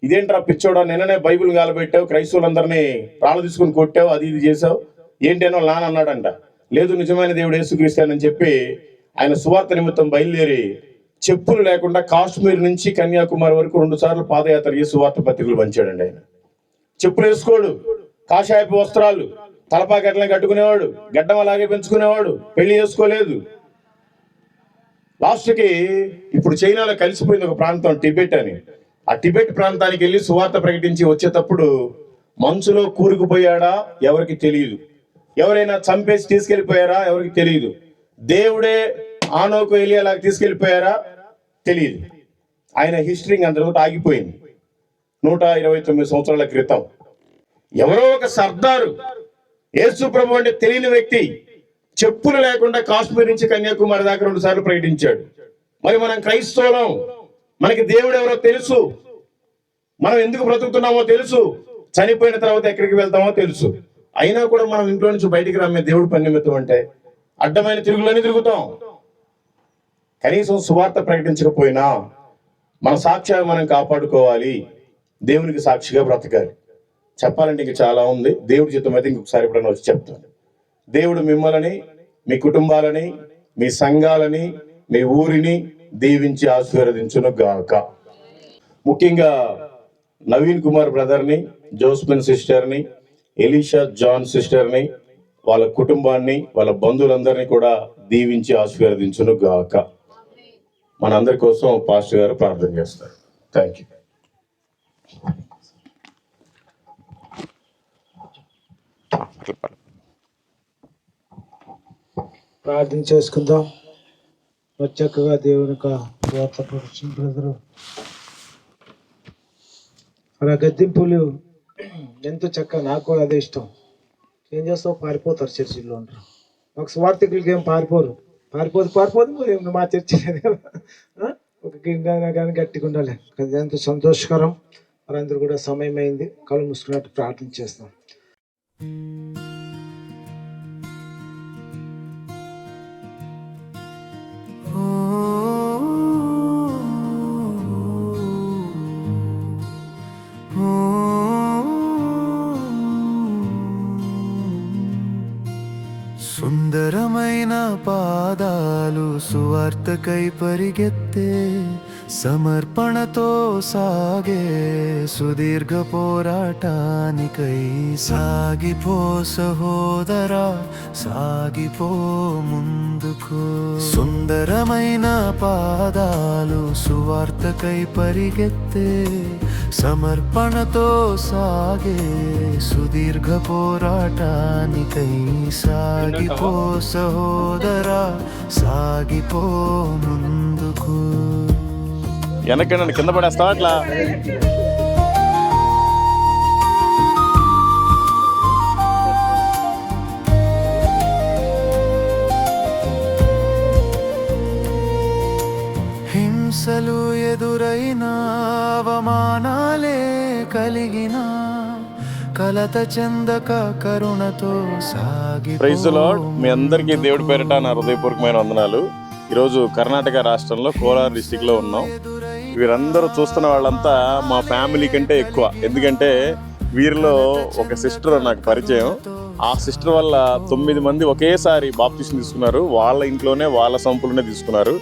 ఇదేంట్రా పిచ్చోడా, నిన్ననే బైబిల్ గాలబెట్టావు, క్రైస్తవులందరినీ రాళ్ళు తీసుకుని కొట్టావు, అది ఇది చేసావు, ఏంటేనో నాన్న అన్నాడంట. లేదు, నిజమైన దేవుడు యేసుక్రీస్తానని చెప్పి ఆయన సువార్త నిమిత్తం బయలుదేరి చెప్పులు లేకుండా కాశ్మీర్ నుంచి కన్యాకుమారి వరకు 2 సార్లు పాదయాత్ర చేసి సువార్త పత్రికలు పంచాడండి. ఆయన చెప్పులు వేసుకోడు, కాషాయపు వస్త్రాలు, తలపా గడ్డలను కట్టుకునేవాడు, గడ్డం అలాగే పెంచుకునేవాడు, పెళ్లి చేసుకోలేదు. లాస్ట్కి ఇప్పుడు చైనాలో కలిసిపోయింది ఒక ప్రాంతం టిబెట్ అని. ఆ టిబెట్ ప్రాంతానికి వెళ్ళి సువార్త ప్రకటించి వచ్చేటప్పుడు మంచులో కూరుకుపోయాడా ఎవరికి తెలియదు, ఎవరైనా చంపేసి తీసుకెళ్లిపోయారా ఎవరికి తెలియదు, దేవుడే ఆనోకు ఎలియాలాగా తీసుకెళ్లిపోయారా తెలియదు. ఆయన హిస్టరీ అంతలో ఆగిపోయింది. 129 సంవత్సరాల క్రితం ఎవరో ఒక సర్దారు, యేసు ప్రభు అంటే తెలియని వ్యక్తి, చెప్పులు లేకుండా కాశ్మీర్ నుంచి కన్యాకుమారి దాకా 2 సార్లు ప్రకటించాడు. మరి మనం క్రైస్తవులం, మనకి దేవుడు ఎవరో తెలుసు, మనం ఎందుకు బ్రతుకుతున్నామో తెలుసు, చనిపోయిన తర్వాత ఎక్కడికి వెళ్తామో తెలుసు. అయినా కూడా మనం ఇంట్లో నుంచి బయటికి రమ్మే దేవుడు పని నిమిత్తం అంటే అడ్డమైన తిరుగులని తిరుగుతాం. కనీసం సువార్త ప్రకటించకపోయినా మన సాక్ష్యాన్ని మనం కాపాడుకోవాలి, దేవునికి సాక్షిగా బ్రతకాలి. చెప్పాలంటే ఇంక చాలా ఉంది. దేవుడి జీతం అయితే ఇంకొకసారి ఎప్పుడైనా వచ్చి చెప్తాను. దేవుడు మిమ్మల్ని, మీ కుటుంబాలని, మీ సంఘాలని, మీ ఊరిని దీవించి ఆశీర్వదించును గాక. ముఖ్యంగా నవీన్ కుమార్ బ్రదర్ని, జోస్మిన్ సిస్టర్ని, ఎలీషా జాన్ సిస్టర్ని, వాళ్ళ కుటుంబాన్ని, వాళ్ళ బంధువులందరినీ కూడా దీవించి ఆశీర్వదించును గాక. మనందరి కోసం పాస్టర్ గారు ప్రార్థన చేస్తారు. Thank you. ప్రార్థన చేసుకుందాం. చక్కగా దేవుని బ్రదరు అలా గద్దింపులు ఎంతో చక్కగా, నాకు కూడా అదే ఇష్టం. ఏం చేస్తావు, పారిపోతారు చర్చిల్లో ఉంటారు. మాకు స్వార్థికులకి ఏం పారిపోదు మరి మా చర్చి ఒక గిన్నె కానీ గట్టిగా ఉండాలి. అది ఎంతో సంతోషకరం. వారందరూ కూడా సమయం అయింది, కళ్ళు మూసుకున్నట్టు ప్రార్థన చేస్తాం. సుందరమైన పాదాలు సువార్తకై పరిగెత్తే, సమర్పణతో సాగే సుదీర్ఘ పోరాటానికై సాగిపో సహోదరా, సాగిపో ముందుకు. సుందరమైన పాదాలు సువార్తకై పరిగెత్తే, సమర్పణతో సాగే సుదీర్ఘ పోరాటానికై సాగిపో సహోదరా, సాగిపో ముందుకు. వెనక్కి నన్ను కింద పడేస్తావా అట్లా? హింసలు ఎదురైనా, అవమానాలే కలిగినా, కలత చెందక కరుణతో సాగి. Praise the lord. మీ అందరికీ దేవుడి పేరిట నా హృదయపూర్వకమైన వందనాలు. ఈరోజు కర్ణాటక రాష్ట్రంలో కోలార్ డిస్టిక్లో ఉన్నాం. వీరందరూ చూస్తున్న వాళ్ళంతా మా ఫ్యామిలీ కంటే ఎక్కువ. ఎందుకంటే వీరిలో ఒక సిస్టర్ నాకు పరిచయం. ఆ సిస్టర్ వల్ల 9 మంది ఒకేసారి బాప్టిజం తీసుకున్నారు. వాళ్ళ ఇంట్లోనే, వాళ్ళ సంపులోనే తీసుకున్నారు.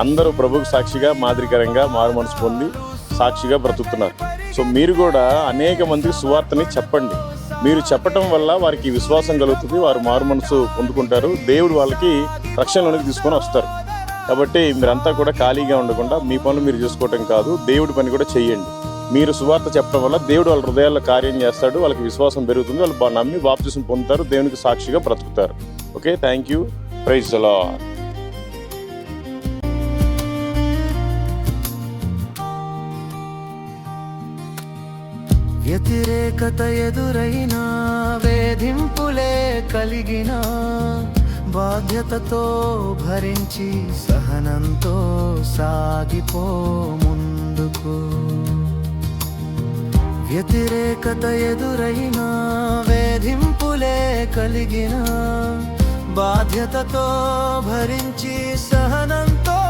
అందరూ ప్రభువుకు సాక్షిగా, మాదిరికరంగా మారు మనసు పొంది సాక్షిగా బ్రతుకుతున్నారు. సో మీరు కూడా అనేక మందికి సువార్తని చెప్పండి. మీరు చెప్పటం వల్ల వారికి విశ్వాసం కలుగుతుంది, వారు మారు మనసు పొందుకుంటారు, దేవుడు వాళ్ళకి రక్షణలోనికి తీసుకొని వస్తారు. కాబట్టి మీరంతా కూడా ఖాళీగా ఉండకుండా మీ పనులు మీరు చేసుకోవటం కాదు, దేవుడి పని కూడా చెయ్యండి. మీరు సువార్త చెప్పడం వల్ల దేవుడు వాళ్ళ హృదయాల్లో కార్యం చేస్తాడు, వాళ్ళకి విశ్వాసం పెరుగుతుంది, వాళ్ళు నమ్మి బాప్తిసం పొందుతారు, దేవునికి సాక్షిగా బ్రతుకుతారు. Okay, thank you. Praise the Lord. వ్యతిరేకత ఎదురైనా, వేధింపులే కలిగిన, బాధ్యతతో భరించి సహనంతో సాగిపో ముందుకు. వ్యతిరేకత ఎదురైనా, వేధింపులే కలిగిన, బాధ్యతతో భరించి సహనంతో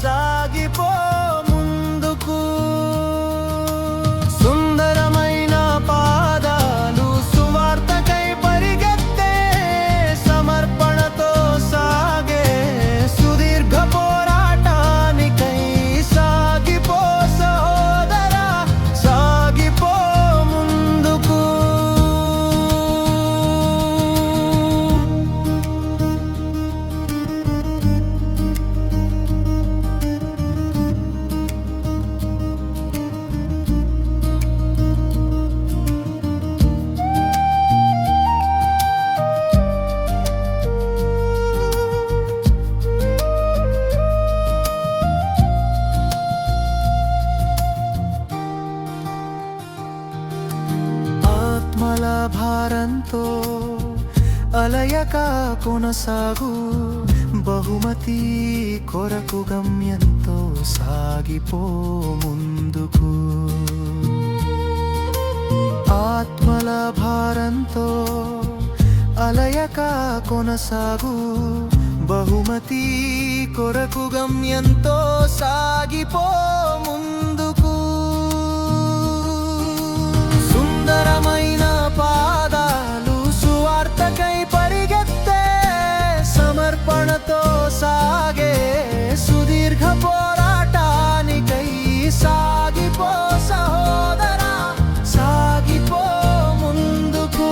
సాగిపో ముందుకు. సుందరమైన పాదాలు సువార్తకై పరిగెత్తే, సమర్పణతో సాగే సుదీర్ఘ పోరాటానికై సాగిపో సహోదరా, సాగిపో ముందుకు. ఆత్మల భారంతో అలయక కొనసాగు, బహుమతి కొరకు గమ్యంతో సాగిపో ముందుకు. ఆత్మల భారంతో అలయక కొనసాగు, బహుమతి కొరకు గమ్యంతో సాగిపో ముందుకు. సుందరమైన పాదాలు సువార్తకై పరిగెత్తే, సమర్పణతో సాగే సుదీర్ఘ పోరాటానికై సాగిపో సహోదరా, సాగిపో ముందుకు.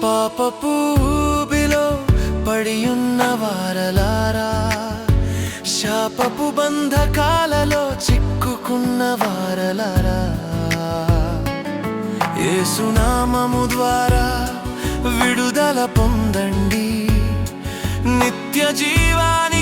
పాపపు ఊబిలో పడియున్న వారలారా, శాపపు బంధకాలలో చిక్కుకున్న వారలారా, యేసునామము ద్వారా విడుదల పొందండి, నిత్య జీవాన్ని